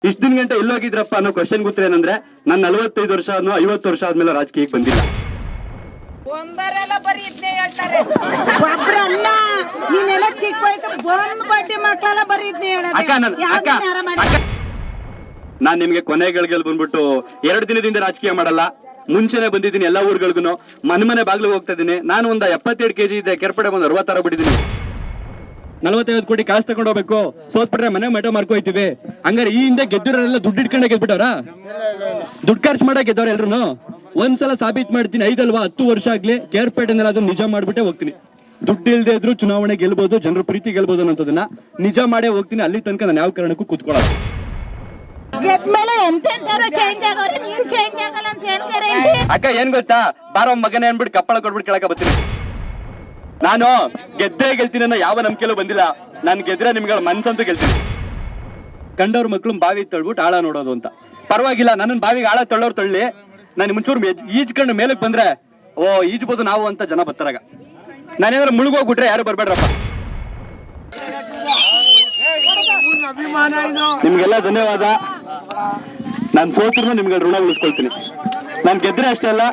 ಇಷ್ಟ ದಿನ ಗಂಟೆ ಎಲ್ಲೋಗಿದ್ರಪ್ಪ ಅನ್ನೋ ಕ್ವಶನ್ ಗೊತ್ತೇ ಏನಂದ್ರೆ ನಾನು 45 ವರ್ಷ 50 ವರ್ಷ ಆದ್ಮೇಲೆ ರಾಜಕೀಯಕ್ಕೆ ಬಂದಿಲ್ಲ. ಒಂದರೆಲ್ಲ ಬರೀ ಇದನ್ನೇ ಹೇಳ್ತಾರೆ. ಒಬ್ರಲ್ಲ ನೀನೆಲ್ಲ ಚಿಕ್ಕ ವಯಸ್ಸು ಬಂದ್ ಬಡ್ಡಿ ಮಕ್ಕಳೆಲ್ಲ ಬರೀ ಇದನ್ನೇ ಹೇಳೋದು. ನಾನ್ ನಿಮ್ಗೆ ಕೊನೆಗಳಿಗೆ ಬಂದ್ಬಿಟ್ಟು 2 ದಿನದಿಂದ ರಾಜಕೀಯ ಮಾಡಲ್ಲ, ಮುಂಚೆನೆ ಬಂದಿದ್ದೀನಿ ಎಲ್ಲಾ ಊರುಗಳಿಗೂ, ಮನೆ ಬಾಗ್ಲಿಗೆ ಹೋಗ್ತಾ ಇದೀನಿ. ನಾನು ಒಂದ್ 72 kg ಇದೆ, ಕೆರ್ಪಡೆ ಬಂದು 66 ಬಿಟ್ಟಿದ್ದೀನಿ. 45 ಕೋಟಿ ಕಾಸು ತಗೊಂಡು ಹೋಗ್ಬೇಕು, ಸೋತ್ಬಿಟ್ರೆ ಮನೆ ಮಠ ಮಾರ್ಕೋಯ್ತಿವಿ. ಹಂಗಾರೆ ಈ ಹಿಂದೆ ಗೆದ್ದಿರೋರೆಲ್ಲ ದುಡ್ಡು ಇಟ್ಕೊಂಡೆ ಗೆದ್ಬಿಟ್ಟವ್ರ? ದುಡ್ಡು ಖರ್ಚು ಮಾಡಕ್ ಗೆದ್ದವ್ರ ಎಲ್ರು? ಒಂದ್ಸಲ ಸಾಬೀತ್ ಮಾಡ್ತೀನಿ, 5 ಅಲ್ವಾ 10 ವರ್ಷ ಆಗ್ಲಿ, ಕೇರ್ಪೇಟೆನಲ್ಲಿ ಅದನ್ನ ನಿಜ ಮಾಡ್ಬಿಟ್ಟೆ ಹೋಗ್ತೀನಿ. ದುಡ್ಡು ಇಲ್ದೇ ಇದ್ರು ಚುನಾವಣೆ ಗೆಲ್ಬಹುದು, ಜನರ ಪ್ರೀತಿ ಗೆಲ್ಬಹುದು ಅನ್ನೋದನ್ನ ನಿಜ ಮಾಡೇ ಹೋಗ್ತೀನಿ. ಅಲ್ಲಿ ತನಕ ನಾನು ಯಾವ ಕಾರಣಕ್ಕೂ ಕೂತ್ಕೊಳ್ಳಲ್ಲ. ಗೆದ್ಮೇಲೆ ಎಂತೆಂತವ್ರು ಚೇಂಜ್ ಆಗೋರೆ, ನೀನ್ ಚೇಂಜ್ ಆಗಲ್ಲ ಅಂತ ಏನ್ ಗ್ಯಾರಂಟಿ? ಅಕ್ಕ ಏನ್ ಗೊತ್ತಾ, ಬಾರೋ ಮಗನೇ ಅನ್ಬಿಟ್ಟು ಕಪ್ಪಳ ಕೊಡ್ಬಿಟ್ಟು ಕೆಳಕ ಬರ್ತೀನಿ. ನಾನು ಗೆದ್ದೇ ಗೆಲ್ತೀನಿ ಅನ್ನೋ ಯಾವ ನಂಬಿಕೆಲ್ಲೂ ಬಂದಿಲ್ಲ. ನಾನು ಗೆದ್ರೆ ನಿಮ್ಗಳ ಮನ್ಸಂತೂ ಗೆಲ್ತೀನಿ. ಕಂಡವ್ರ ಮಕ್ಳು ಬಾವಿ ತಳ್ಬಿಟ್ಟು ಆಳ ನೋಡೋದು ಅಂತ ಪರವಾಗಿಲ್ಲ, ನನ್ನ ಬಾವಿಗೆ ಆಳ ತಳ್ಳೋರು ತಳ್ಳಿ, ನಾನು ಮುಂಚೂರು ಈಜ್ಕೊಂಡು ಮೇಲಕ್ಕೆ ಬಂದ್ರೆ ಓ ಈಜ್ಬೋದು ನಾವು ಅಂತ ಜನ ಬರ್ತಾರಾಗ. ನಾನೇನಾದ್ರು ಮುಳುಗೋಗ್ಬಿಟ್ರೆ ಯಾರು ಬರ್ಬೇಡ್ರಪ್ಪ. ನಿಮ್ಗೆಲ್ಲ ಧನ್ಯವಾದ. ನಾನು ಸೋತ್ರು ನಿಮ್ಗೆ ಋಣ ಉಳಿಸ್ಕೊಳ್ತೀನಿ. ನಾನು ಗೆದ್ರೆ ಅಷ್ಟೇ ಅಲ್ಲ,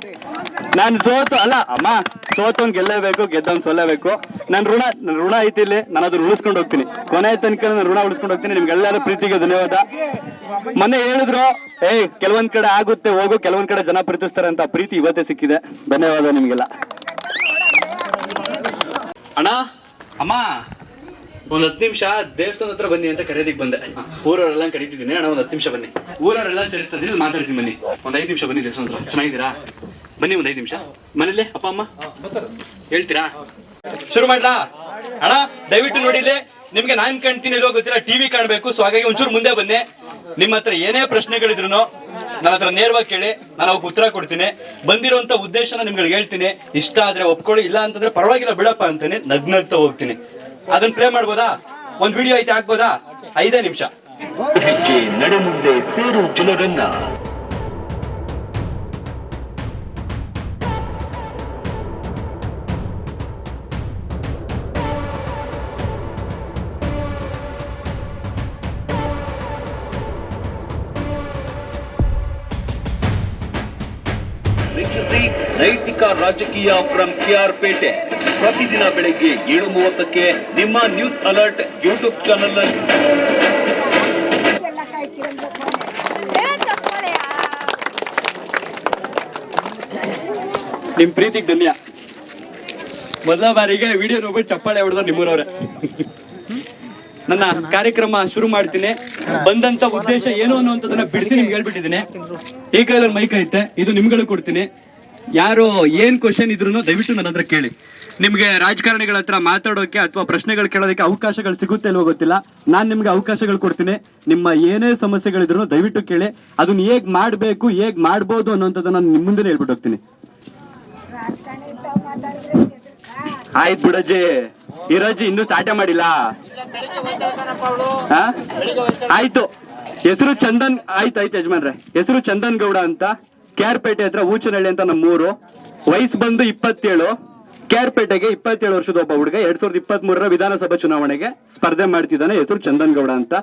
ನಾನು ಸೋತು ಅಲ್ಲ ಅಮ್ಮ, ಸೋತವ್ನ್ ಗೆಲ್ಲೇಬೇಕು, ಗೆದ್ದವ್ನ್ ಸೋಲೇಬೇಕು. ನನ್ನ ಋಣ ಐತಿ ಇಲ್ಲಿ, ನಾನು ಅದನ್ನ ಉಳಿಸ್ಕೊಂಡು ಹೋಗ್ತೀನಿ. ಕೊನೆ ತನಕ ನಾನು ಋಣ ಉಳಿಸ್ಕೊಂಡು ಹೋಗ್ತೀನಿ. ನಿಮ್ಗೆಲ್ಲರ ಪ್ರೀತಿಗೆ ಧನ್ಯವಾದ. ಮೊನ್ನೆ ಹೇಳಿದ್ರು ಕೆಲವೊಂದ್ ಕಡೆ ಆಗುತ್ತೆ ಹೋಗು, ಕೆಲವೊಂದ್ ಕಡೆ ಜನ ಪ್ರೀತಿಸ್ತಾರೆ ಅಂತ. ಪ್ರೀತಿ ಇವತ್ತೇ ಸಿಕ್ಕಿದೆ. ಧನ್ಯವಾದ ನಿಮ್ಗೆಲ್ಲ. ಅಣ್ಣ ಅಮ್ಮ ಒಂದ್ 10 ನಿಮಿಷ ದೇವಸ್ಥಾನದ ಹತ್ರ ಬನ್ನಿ ಅಂತ ಕರೆಯೋದಿಕ್ ಬಂದೆ. ಊರವರೆಲ್ಲ ಕರೀತಿದ್ದೀನಿ. ಅಣ್ಣ ಒಂದ್ 10 ನಿಮಿಷ ಬನ್ನಿ, ಊರವರೆಲ್ಲ ಸೇರಿಸ್ತಾ ಇದ್ದೀನಿ, ಮಾತಾಡ್ತೀನಿ ಬನ್ನಿ. ಒಂದ್ 5 ನಿಮಿಷ ಬನ್ನಿ ದೇವಸ್ಥಾನ ಹತ್ರ. ಚೆನ್ನಾಗಿದ್ದೀರಾ? ಬನ್ನಿ ಒಂದ್ 5 ನಿಮಿಷ. ಮನೇಲಿ ಅಪ್ಪ ಅಮ್ಮ ಹೇಳ್ತೀರಾ? ಶುರು ಮಾಡ್ಲಾ? ಅಣ್ಣ ದಯವಿಟ್ಟು ನೋಡಿಲಿ, ನಿಮ್ಗೆ ನಾನ್ ಕಾಣ್ತೀನಿ ಇಲ್ವೋ ಗೊತ್ತಿಲ್ಲ, ಟಿವಿ ಕಾಣ್ಬೇಕು. ಸೊ ಹಾಗಾಗಿ ಒಂಚೂರು ಮುಂದೆ ಬನ್ನಿ. ನಿಮ್ಮ ಹತ್ರ ಏನೇ ಪ್ರಶ್ನೆಗಳಿದ್ರು ನನ್ನ ಹತ್ರ ನೇರವಾಗಿ ಕೇಳಿ, ನಾನು ಅವಕ್ಕೆ ಉತ್ತರ ಕೊಡ್ತೀನಿ. ಬಂದಿರುವಂತ ಉದ್ದೇಶನ ನಿಮ್ಗೆ ಹೇಳ್ತೀನಿ. ಇಷ್ಟ ಆದ್ರೆ ಒಪ್ಕೊಳ್ಳಿ, ಇಲ್ಲ ಅಂತಂದ್ರೆ ಪರವಾಗಿಲ್ಲ ಬಿಡಪ್ಪ ಅಂತಾನೆ ನಗ್ನಗ್ತಾ ಹೋಗ್ತೀನಿ. ಅದನ್ನ ಪ್ಲೇ ಮಾಡ್ಬೋದಾ? ಒಂದ್ ವಿಡಿಯೋ ಐತೆ ಹಾಕ್ಬೋದಾ? 5 ನಿಮಿಷ. ನಡೆ ಮುಂದೆ ಸೇರು ಜನರನ್ನ. ವೀಕ್ಷಿಸಿ ನೈತಿಕ ರಾಜಕೀಯ ಫ್ರಮ್ KR ಪೇಟೆ. ಪ್ರತಿದಿನ ಬೆಳಗ್ಗೆ 7:30ಕ್ಕೆ ನಿಮ್ಮ ನ್ಯೂಸ್ ಅಲರ್ಟ್ ಯೂಟ್ಯೂಬ್ ಚಾನಲ್ ನಲ್ಲಿ. ನಿಮ್ ಪ್ರೀತಿಗೆ ಧನ್ಯ. ಮೊದಲ ಬಾರಿಗೆ ವಿಡಿಯೋ ನೋಡ್ಬಿಟ್ಟು ಚಪ್ಪಾಳೆ ಹೊಡೆದ ನಿಮ್ಮೂರವ್ರೆ. ನನ್ನ ಕಾರ್ಯಕ್ರಮ ಶುರು ಮಾಡ್ತೀನಿ. ಬಂದಂತ ಉದ್ದೇಶ ಏನು ಅನ್ನುವಂಥದ್ದನ್ನ ಬಿಡಿಸಿ ನಿಮ್ಗೆ ಹೇಳ್ಬಿಟ್ಟಿದ್ದೀನಿ. ಈ ಕೈಲಲ್ಲಿ ಮೈಕ್ ಐತೆ, ಇದು ನಿಮ್ಗಳು ಕೊಡ್ತೀನಿ. ಯಾರು ಏನ್ ಕ್ವಶನ್ ಇದ್ರು ದಯವಿಟ್ಟು ನನ್ನ ಹತ್ರ ಕೇಳಿ. ನಿಮ್ಗೆ ರಾಜಕಾರಣಿಗಳ ಹತ್ರ ಮಾತಾಡೋಕೆ ಅಥವಾ ಪ್ರಶ್ನೆಗಳು ಕೇಳೋದಕ್ಕೆ ಅವಕಾಶಗಳು ಸಿಗುತ್ತೆ ಇಲ್ವೋ ಗೊತ್ತಿಲ್ಲ. ನಾನ್ ನಿಮ್ಗೆ ಅವಕಾಶಗಳು ಕೊಡ್ತೀನಿ. ನಿಮ್ಮ ಏನೇ ಸಮಸ್ಯೆಗಳಿದ್ರು ದಯವಿಟ್ಟು ಕೇಳಿ. ಅದನ್ನ ಹೇಗ್ ಮಾಡ್ಬೇಕು, ಹೇಗ್ ಮಾಡ್ಬೋದು ಅನ್ನೋಂಥದ್ದನ್ನ ನಾನು ನಿಮ್ ಮುಂದೆ ಹೇಳ್ಬಿಟ್ಟು ಹೋಗ್ತೀನಿ. ಆಯ್ತು ಬಿಡಜ್ಜಿ, ಇರಜ್ಜಿ ಇನ್ನೂ ಸ್ಟಾರ್ಟೇ ಮಾಡಿಲ್ಲ. ಆಯ್ತು, ಹೆಸರು ಚಂದನ್. ಆಯ್ತು ಯಜಮಾನ್ರೆ, ಹೆಸರು ಚಂದನ್ ಗೌಡ ಅಂತ, KR ಪೇಟೆ ಹತ್ರ ಊಚನಹಳ್ಳಿ ಅಂತ ನಮ್ಮೂರು. ವಯಸ್ಸು ಬಂದು 27. KR ಪೇಟೆಗೆ 27 ವರ್ಷದ ಒಬ್ಬ ಹುಡುಗ 2023 ವಿಧಾನಸಭಾ ಚುನಾವಣೆಗೆ ಸ್ಪರ್ಧೆ ಮಾಡ್ತಿದ್ದಾನೆ. ಹೆಸರು ಚಂದನ್ ಗೌಡ ಅಂತ.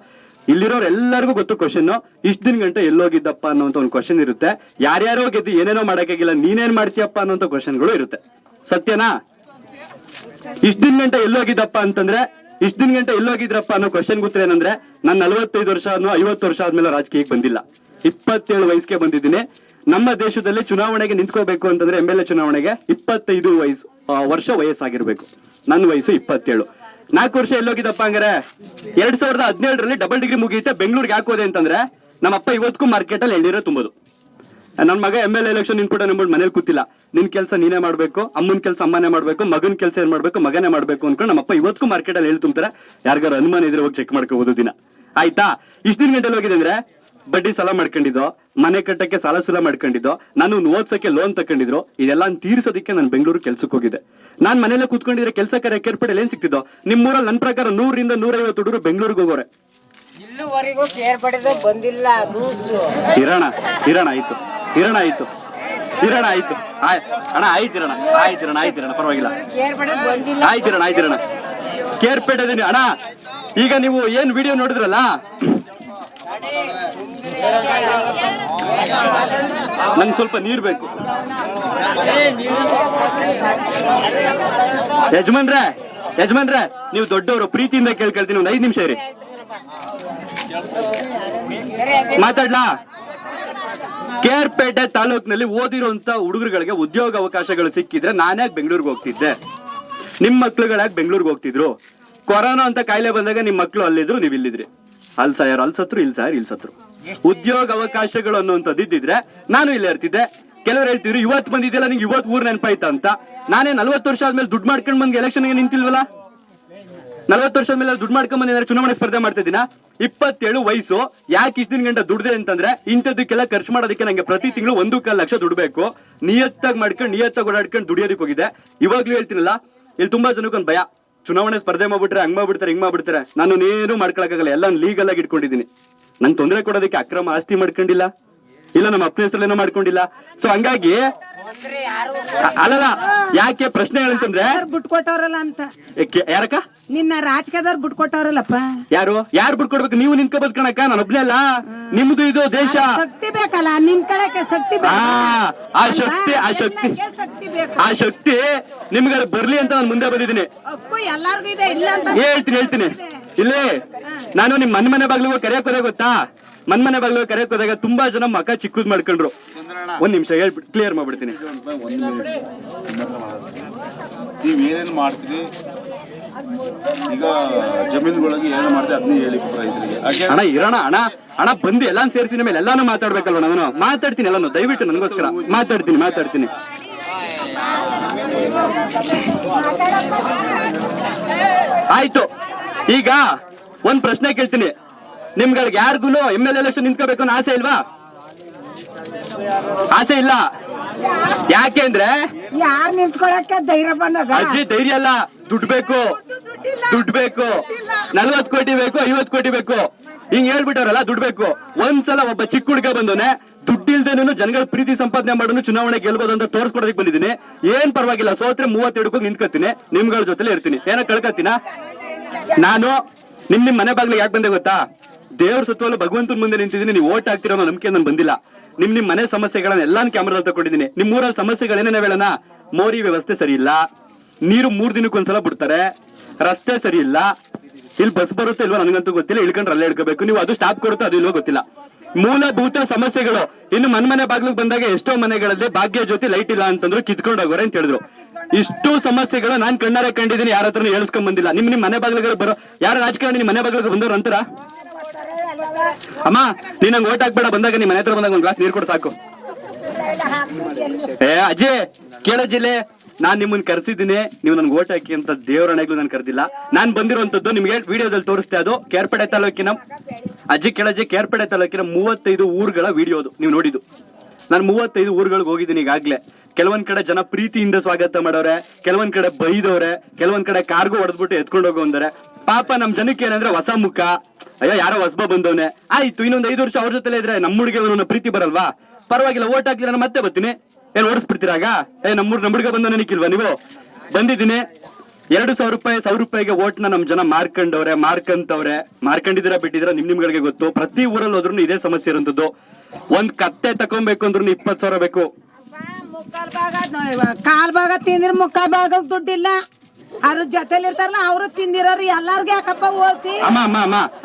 ಇಲ್ಲಿರೋರು ಎಲ್ಲರಿಗೂ ಗೊತ್ತು ಕ್ವಶನ್. ಇಷ್ಟ ದಿನ ಗಂಟೆ ಎಲ್ಲೋಗಿದ್ದಪ್ಪ ಅನ್ನೋಂತ ಒಂದು ಕ್ವಶನ್ ಇರುತ್ತೆ. ಯಾರ್ಯಾರೋ ಗೆದ್ದು ಏನೇನೋ ಮಾಡಕ್ಕಾಗಿಲ್ಲ, ನೀನೇನ್ ಮಾಡ್ತೀಯಪ್ಪ ಅನ್ನೋಂಥ ಕ್ವಶನ್ಗಳು ಇರುತ್ತೆ. ಸತ್ಯನಾ? ಇಷ್ಟ ದಿನ ಗಂಟೆ ಎಲ್ಲೋಗಿದ್ದಪ್ಪ ಅಂತಂದ್ರೆ, ಇಷ್ಟ ದಿನ ಗಂಟೆ ಎಲ್ಲೋಗಿದ್ರಪ್ಪ ಅನ್ನೋ ಕ್ವಶನ್ ಗೊತ್ತೇ ಏನಂದ್ರೆ, ನಾನು 45 ವರ್ಷ 50 ವರ್ಷ ಆದ್ಮೇಲೆ ರಾಜಕೀಯಕ್ಕೆ ಬಂದಿಲ್ಲ. 27 ವಯಸ್ಸಿಗೆ ಬಂದಿದ್ದೀನಿ. ನಮ್ಮ ದೇಶದಲ್ಲಿ ಚುನಾವಣೆಗೆ ನಿಂತ್ಕೋಬೇಕು ಅಂತಂದ್ರೆ MLA ಚುನಾವಣೆಗೆ 25 ವರ್ಷ ವಯಸ್ಸಾಗಿರ್ಬೇಕು. ನನ್ನ ವಯಸ್ಸು 27. 4 ವರ್ಷ ಎಲ್ಲೋಗಿದ್ದಪ್ಪ ಹಂಗಾರೆ? 2017ರಲ್ಲಿ ಡಬಲ್ ಡಿಗ್ರಿ ಮುಗಿಯುತ್ತೆ. ಬೆಂಗಳೂರಿಗೆ ಹಾಕೋದೆ ಅಂತಂದ್ರೆ ನಮ್ಮಪ್ಪ ಇವತ್ತಿಗೂ ಮಾರ್ಕೆಟ್ ಅಲ್ಲಿ ಎಳ್ನೀರ ತುಂಬೋದು. ನನ್ನ ಮಗ MLA ಎಲೆಕ್ಷನ್ ನಿಂತ್ಬಿಟ್ಟು ನಿಂಬಿಟ್ಟು ಮನೇಲಿ ಕೂತಿಲ್ಲ. ನಿನ್ ಕೆಲಸ ನೀನೇ ಮಾಡ್ಬೇಕು, ಅಮ್ಮನ ಕೆಲಸ ಅಮ್ಮನೇ ಮಾಡ್ಬೇಕು, ಮಗನ ಕೆಲಸ ಏನ್ ಮಾಡ್ಬೇಕು ಮಗನೇ ಮಾಡ್ಬೇಕು ಅನ್ಕೊಂಡು ನಮ್ಮಪ್ಪ ಇವತ್ತಿಗೂ ಮಾರ್ಕೆಟ್ ಅಲ್ಲಿ ಹೇಳಿ ತುಂಬ್ತಾರೆ. ಯಾರಿಗಾರು ಅನುಮಾನ ಇದ್ರೆ ಹೋಗಿ ಚೆಕ್ ಮಾಡ್ಕೋಬಹುದು ದಿನ. ಆಯ್ತಾ? ಇಷ್ಟ ದಿನ ಗಂಟೆ ಹೋಗಿದೆ ಅಂದ್ರೆ ಬಡ್ಡಿ ಸಾಲ ಮಾಡ್ಕೊಂಡಿದ್ದೋ, ಮನೆ ಕಟ್ಟಕ್ಕೆ ಸಾಲ ಸುಲ ಮಾಡ್ಕೊಂಡಿದ್ದೋ, ನಾನು ಓದ್ಸಕ್ಕೆ ಲೋನ್ ತಕೊಂಡಿದ್ರು. ಇದೆಲ್ಲ ತೀರ್ಸೋದಕ್ಕೆ ನಾನು ಬೆಂಗಳೂರು ಕೆಲ್ಸಕ್ಕೆ ಹೋಗಿದ್ದೆ. ನಾನ್ ಮನೇಲೆ ಕೂತ್ಕೊಂಡಿದ್ರೆ ಕೆಲಸ KR ಪೇಟೆಯಲ್ಲಿ ಏನ್ ಸಿಕ್ತಿದ್ದೋ? ನಿಮ್ಮೂರಲ್ಲಿ ನನ್ನ ಪ್ರಕಾರ 100ರಿಂದ 150 ಹುಡುಗರು ಬೆಂಗಳೂರಿಗೆ ಹೋಗೋರೆ. ಇಲ್ಲಿವರೆಗೂ KR ಬಂದಿಲ್ಲ. ಇರೋಣ ಆಯ್ತು ಅಣ್ಣ, ಆಯ್ತಿರೋಣ ಪರವಾಗಿಲ್ಲ. ಆಯ್ತಿರೋಣ KR ಪೇಟೆ ಅಣ್ಣ. ಈಗ ನೀವು ಏನ್ ವಿಡಿಯೋ ನೋಡಿದ್ರಲ್ಲ, ನಂಗೆ ಸ್ವಲ್ಪ ನೀರ್ ಬೇಕು. ಯಜಮಾನ್ರೆ ನೀವು ದೊಡ್ಡವರು, ಪ್ರೀತಿಯಿಂದ ಕೇಳ್ಕೊಳ್ತೀನಿ, ಒಂದ್ 5 ನಿಮಿಷ ಇರಿ. ಮಾತಾಡ್ಲಾ? ಕೇರ್ಪೇಟೆ ತಾಲೂಕಿನಲ್ಲಿ ಓದಿರುವಂತ ಹುಡುಗರುಗಳಿಗೆ ಉದ್ಯೋಗ ಅವಕಾಶಗಳು ಸಿಕ್ಕಿದ್ರೆ ನಾನ್ಯಾಕೆ ಬೆಂಗಳೂರಿಗೆ ಹೋಗ್ತಿದ್ದೆ? ನಿಮ್ ಮಕ್ಳುಗಳಾಗಿ ಬೆಂಗಳೂರಿಗೆ ಹೋಗ್ತಿದ್ರು? ಕೊರೋನಾ ಅಂತ ಕಾಯಿಲೆ ಬಂದಾಗ ನಿಮ್ ಮಕ್ಳು ಅಲ್ಲಿದ್ರು, ನೀವ್ ಇಲ್ಲಿದ್ರಿ. ಅಲ್ಲಿ ಸಾಯರ್ ಅಲ್ಲಿ ಸತ್ರು, ಇಲ್ಲಿ ಸಾಯರ್ ಇಲ್ಲಿ ಸತ್ರು. ಉದ್ಯೋಗ ಅವಕಾಶಗಳು ಅನ್ನುವಂಥದ್ದು ಇದ್ದಿದ್ರೆ ನಾನು ಇಲ್ಲೇ ಇರ್ತಿದ್ದೆ. ಕೆಲವರು ಹೇಳ್ತಿದ್ರು ಇವತ್ತು ಬಂದಿದ್ದಿಲ್ಲ, ನಿಂಗೆ ಇವತ್ತು ಊರ್ ನೆನಪಾಯ್ತಾ ಅಂತ. ನಾನೇ 40 ವರ್ಷ ಆದ್ಮೇಲೆ ದುಡ್ಡು ಮಾಡ್ಕೊಂಡ್ ಬಂದ್ ಎಲೆಕ್ಷನ್ಗೆ ನಿಂತಿಲ್ವಲ್ಲ? 40 ವರ್ಷದ ಮೇಲೆ ದುಡ್ಡು ಮಾಡ್ಕೊಂಡ್ ಬಂದ ಚುನಾವಣೆ ಸ್ಪರ್ಧೆ ಮಾಡ್ತಾ ಇದ್ದೀನ. 27 ವಯಸ್ಸು. ಯಾಕೆ ಇಷ್ಟ ದಿನ ಗಂಟೆ ದುಡ್ದೆ ಅಂತಂದ್ರೆ ಇಂಥದಕ್ಕೆಲ್ಲ ಖರ್ಚು ಮಾಡೋದಕ್ಕೆ ನಂಗೆ ಪ್ರತಿ ತಿಂಗಳು 1.25 ಲಕ್ಷ ದುಡ್ಬೇಕು. ನಿಯತ್ತಾಗಿ ಮಾಡ್ಕೊಂಡು ನಿಯತ್ತಾಗಿ ಓಡಾಡ್ಕೊಂಡು ದುಡಿಯೋದಕ್ಕೆ ಹೋಗಿದೆ. ಇವಾಗ್ಲೂ ಹೇಳ್ತೀನಲ್ಲ, ಇಲ್ಲಿ ತುಂಬಾ ಜನಕ್ಕೊಂದು ಭಯ, ಚುನಾವಣೆ ಸ್ಪರ್ಧೆ ಮಾಡ್ಬಿಟ್ರೆ ಹಂಗ್ ಮಾಡ್ಬಿಡ್ತಾರೆ, ಹಿಂಗ್ ಮಾಡ್ಬಿಡ್ತಾರೆ. ನಾನು ನೇನು ಮಾಡ್ಕೊಳಕ್ಕಾಗಲ್ಲ, ಎಲ್ಲ ಲೀಗಲ್ ಆಗಿ ಇಟ್ಕೊಂಡಿದ್ದೀನಿ. ನಂಗೆ ತೊಂದರೆ ಕೊಡೋದಕ್ಕೆ ಅಕ್ರಮ ಆಸ್ತಿ ಮಾಡ್ಕೊಂಡಿಲ್ಲ, ಇಲ್ಲ ನಮ್ಮ ಅಪ್ಪನ ಹೆಸರಲ್ಲೇನೋ ಮಾಡ್ಕೊಂಡಿಲ್ಲ. ಸೊ ಹಂಗಾಗಿ ಅಲ್ಲಲ್ಲ, ಯಾಕೆ ಪ್ರಶ್ನೆ ಏನಂತಂದ್ರೆ ಬಿಟ್ಕೊಟ್ಟವ್ರಲ್ಲ ಅಂತ. ಯಾರಕ್ಕ? ನಿನ್ನ ರಾಜಕೀಯದವ್ರು ಬಿಟ್ಕೊಟ್ಟವ್ರಲ್ಲಪ್ಪ. ಯಾರು ಬಿಟ್ಕೊಡ್ಬೇಕು? ನೀವು ನಿಂತ್ಕೋಬೇಕು ಕಣಕ್ಕ, ನಾನು ಒಬ್ನೇ ಅಲ್ಲ. ನಿಮ್ದು ಇದು ದೇಶ. ಶಕ್ತಿ ಬೇಕಲ್ಲ ನಿಂತ್ಕೊಳಕ್ಕೆ, ಶಕ್ತಿ ಆ ಶಕ್ತಿ ನಿಮ್ಗೆ ಬರ್ಲಿ ಅಂತ ನಾನು ಮುಂದೆ ಬಂದಿದ್ದೀನಿ. ಎಲ್ಲಾರ್ಗು ಇದೆ, ಇಲ್ಲ ಅಂತ ಹೇಳ್ತೀನಿ. ಇಲ್ಲೇ ನಾನು ನಿಮ್ ಮನೆ ಬಾಗ್ಲಿಗೆ ಕರೆಯಕ್ ಹೋದಾಗ ಗೊತ್ತಾ, ಮನೆ ಬಾಗ್ಲಿಗೆ ಕರೆಯಕ್ ಹೋದಾಗ ತುಂಬಾ ಜನ ಮಕ್ಕ ಚಿಕ್ಕದ್ ಮಾಡ್ಕೊಂಡ್ರು. 1 ನಿಮಿಷ ಹೇಳ್ಬಿಟ್ಟು ಕ್ಲಿಯರ್ ಮಾಡ್ಬಿಡ್ತೀನಿ. ನೀವ್ ಏನೇನು ಮಾಡ್ತೀರಿ ಈಗ ಜಮೀನುಗಳಿಗೆ ಏನು ಮಾಡ್ತೀವಿ ಅದನ್ನೇ ಹೇಳಿ ರೈತರಿಗೆ. ಅಣ್ಣ ಇರೋಣ ಅಣ್ಣ ಬಂದು ಎಲ್ಲಾನು ಸೇರಿಸಿದ ಮೇಲೆ ಎಲ್ಲಾನು ಮಾತಾಡ್ಬೇಕಲ್ವ? ನಾನು ಮಾತಾಡ್ತೀನಿ ಎಲ್ಲಾನು, ದಯವಿಟ್ಟು ನನಗೋಸ್ಕರ ಮಾತಾಡ್ತೀನಿ. ಆಯ್ತು, ಈಗ ಒಂದ್ ಪ್ರಶ್ನೆ ಕೇಳ್ತೀನಿ. ನಿಮ್ಗಳಿಗೆ ಯಾರಿಗೂ MLA ಎಲೆಕ್ಷನ್ ನಿಂತ್ಕೋಬೇಕು ಅನ್ನೋ ಆಸೆ ಇಲ್ವಾ? ಆಸೆ ಇಲ್ಲ. ಯಾಕೆ ಅಂದ್ರೆ ಯಾರು ನಿಂತ್ಕೊಳಕ್ಕೆ ಧೈರ್ಯ ಬಂದಾಗ ಅಜ್ಜಿ ಧೈರ್ಯ ಅಲ್ಲ, ದುಡ್ಡು ಬೇಕು. 40 ಕೋಟಿ ಬೇಕು, 50 ಕೋಟಿ ಬೇಕು, ಹಿಂಗ್ ಹೇಳ್ಬಿಟ್ಟವ್ರಲ್ಲ, ದುಡ್ಡು ಬೇಕು. ಒಂದ್ಸಲ ಒಬ್ಬ ಚಿಕ್ಕ ಹುಡುಗ ಬಂದವನೆ ದುಡ್ಡಿಲ್ದೇನು ಜನಗಳ ಪ್ರೀತಿ ಸಂಪಾದನೆ ಮಾಡೋನು ಚುನಾವಣೆ ಗೆಲ್ಬೋದು ಅಂತ ತೋರ್ಸ್ಕೊಡೋದಕ್ಕೆ ಬಂದಿದ್ದೀನಿ. ಏನ್ ಪರವಾಗಿಲ್ಲ, ಸೋತ್ರೆ 32 ನಿಂತ್ಕೋತೀನಿ, ನಿಮ್ಗಳ ಜೊತೆಲೆ ಇರ್ತೀನಿ. ಏನೋ ಕಳ್ಕತ್ತೀನ? ನಾನು ನಿಮ್ ಮನೆ ಬಾಗ್ಲಿಗೆ ಯಾಕೆ ಬಂದೆ ಗೊತ್ತಾ? ದೇವ್ರ ಸತ್ವಲ್ಲ ಭಗವಂತನ ಮುಂದೆ ನಿಂತಿದ್ದೀನಿ. ನೀವು ಓಟ್ ಹಾಕ್ತಿರೋ ಅನ್ನೋ ನಂಬಿಕೆ ನನ್ ಬಂದಿಲ್ಲ. ನಿಮ್ ಮನೆ ಸಮಸ್ಯೆಗಳನ್ನ ಎಲ್ಲಾನು ಕ್ಯಾಮ್ರಾದಲ್ಲಿ ತಗೊಂಡಿದ್ದೀನಿ. ನಿಮ್ ಊರಲ್ಲಿ ಸಮಸ್ಯೆಗಳೇನೇನೇ ಹೇಳೋಣ? ಮೋರಿ ವ್ಯವಸ್ಥೆ ಸರಿ ಇಲ್ಲ, ನೀರು 3 ದಿನಕ್ಕೊಂದ್ಸಲ ಬಿಡ್ತಾರೆ, ರಸ್ತೆ ಸರಿ ಇಲ್ಲ, ಇಲ್ಲಿ ಬಸ್ ಬರುತ್ತೆ ಇಲ್ವಾ ನನಗಂತೂ ಗೊತ್ತಿಲ್ಲ, ಇಳ್ಕೊಂಡ್ರೆ ಅಲ್ಲೇ ಇಳ್ಕೋಬೇಕು. ನೀವು ಅದು ಸ್ಟಾಪ್ ಕೊಡುತ್ತೋ ಅದು ಇಲ್ವೋ ಗೊತ್ತಿಲ್ಲ. ಮೂಲಭೂತ ಸಮಸ್ಯೆಗಳು. ಇನ್ನು ಮನೆ ಬಾಗ್ಲಿಗೆ ಬಂದಾಗ ಎಷ್ಟೋ ಮನೆಗಳಲ್ಲಿ ಭಾಗ್ಯ ಜ್ಯೋತಿ ಲೈಟ್ ಇಲ್ಲ ಅಂತಂದ್ರು, ಕಿತ್ಕೊಂಡು ಹೋಗೋರೆ ಅಂತ ಹೇಳಿದ್ರು. ಇಷ್ಟು ಸಮಸ್ಯೆಗಳು ನಾನ್ ಕಣ್ಣಾರೆ ಕಂಡಿದ್ದೀನಿ, ಯಾರ ಹತ್ರ ಹೇಳ್ಸ್ಕೊಂಡ್ ಬಂದಿಲ್ಲ. ನಿಮ್ ಮನೆ ಬಾಗ್ಲಿಗಳು ಬರೋ ಯಾರ ರಾಜಕಾರಣಿ ನಿಮ್ ಮನೆ ಬಾಗ್ಲಿಗೆ ಬಂದವ್ರು ಅಂತಾರ? ಅಮ್ಮ ನೀನ್ ನಂಗೆ ಓಟ್ ಹಾಕ್ಬೇಡ, ಬಂದಾಗ ನಿಮ್ ಮನೆ ಹತ್ರ ಬಂದಾಗ ಒಂದ್ ಗ್ಲಾಸ್ ನೀರ್ ಕೊಡು ಸಾಕು. ಅಜಯ್ ಕೇಳಜಿಲ್ಲೆ, ನಾನ್ ನಿಮ್ಮನ್ನ ಕರ್ಸಿದ್ದೀನಿ, ನೀವು ನನ್ಗೆ ಓಟ್ ಹಾಕಿ ಅಂತ ದೇವರಣೆಗಳು ನಾನು ಕರೆದಿಲ್ಲ. ನಾನ್ ಬಂದಿರುವಂತದ್ದು ನಿಮ್ಗೆ ವಿಡಿಯೋದಲ್ಲಿ ತೋರಿಸ್ತೆ, ಅದು ಕೇರ್ಪೇಟೆ ತಾಲೂಕಿನ ಕೇರ್ಪೇಟೆ ತಾಲೂಕಿನ 35 ಊರುಗಳ ವಿಡಿಯೋದು ನೀವು ನೋಡಿದ್ದು. ನಾನು 35 ಊರುಗಳಿಗೆ ಹೋಗಿದ್ದೀನಿ ಈಗಾಗ್ಲೇ. ಕೆಲವೊಂದ್ ಕಡೆ ಜನ ಪ್ರೀತಿಯಿಂದ ಸ್ವಾಗತ ಮಾಡೋರೆ, ಕೆಲವೊಂದ್ ಕಡೆ ಬೈದವ್ರೆ, ಕೆಲವೊಂದ್ ಕಡೆ ಕಾರ್ಗೂ ಹೊಡೆದ್ಬಿಟ್ಟು ಎತ್ಕೊಂಡು ಹೋಗೋ ಅಂದರೆ. ಪಾಪ ನಮ್ ಜನಕ್ಕೆ ಏನಂದ್ರೆ ಹೊಸ ಮುಖ, ಅಯ್ಯೋ ಯಾರೋ ಹೊಸಬ ಬಂದವನೆ, ಆಯ್ತು ಇನ್ನೊಂದ್ 5 ವರ್ಷ ಅವ್ರ ಜೊತೆ ಇದ್ರೆ ನಮ್ಮ ಹುಡುಗ ಪ್ರೀತಿ ಬರಲ್ವಾ? ಪರವಾಗಿಲ್ಲ, ಓಟ್ ಹಾಕ್ಲಿಲ್ಲ ನಾನು ಮತ್ತೆ ಬರ್ತೀನಿ. ಏನ್ ಓಡಿಸ್ಬಿಡ್ತೀರಾಗ? ನಮ್ಮ ಹುಡುಗ ಬಂದ ನನಗಿಲ್ವಾ? ನೀವು ಬಂದಿದ್ದೀನಿ. 2,000 ರೂಪಾಯಿ 1,000 ರೂಪಾಯಿಗೆ ಓಟ್ನ ನಮ್ ಜನ ಮಾರ್ಕೊಂಡಿದ್ದೀರಾ ಬಿಟ್ಟಿದ್ದೀರಾ ನಿಮ್ಗಳಿಗೆ ಗೊತ್ತು. ಪ್ರತಿ ಊರಲ್ಲಿ ಹೋದ್ರು ಇದೇ ಸಮಸ್ಯೆ ಇರುವಂತದ್ದು. ಒಂದ್ ಕತ್ತೆ ತಕೊಬೇಕು ಅಂದ್ರೂ 20,000 ಬೇಕು. ಕಾಲ್ ಭಾಗ ತಿಂದ್ರೆ ಮುಕ್ಕಾಲ್ ಭಾಗ ದುಡ್ಡಿಲ್ಲ. ಅವ್ರ ಜೊತೆಲಿ ಇರ್ತಾರಲ್ಲ ಅವರು ತಿಂದಿರೋರು ಎಲ್ಲಾರ್ಗೆ ಯಾಕಪ್ಪ ಓದಿಸಿ. ಅಮ್ಮ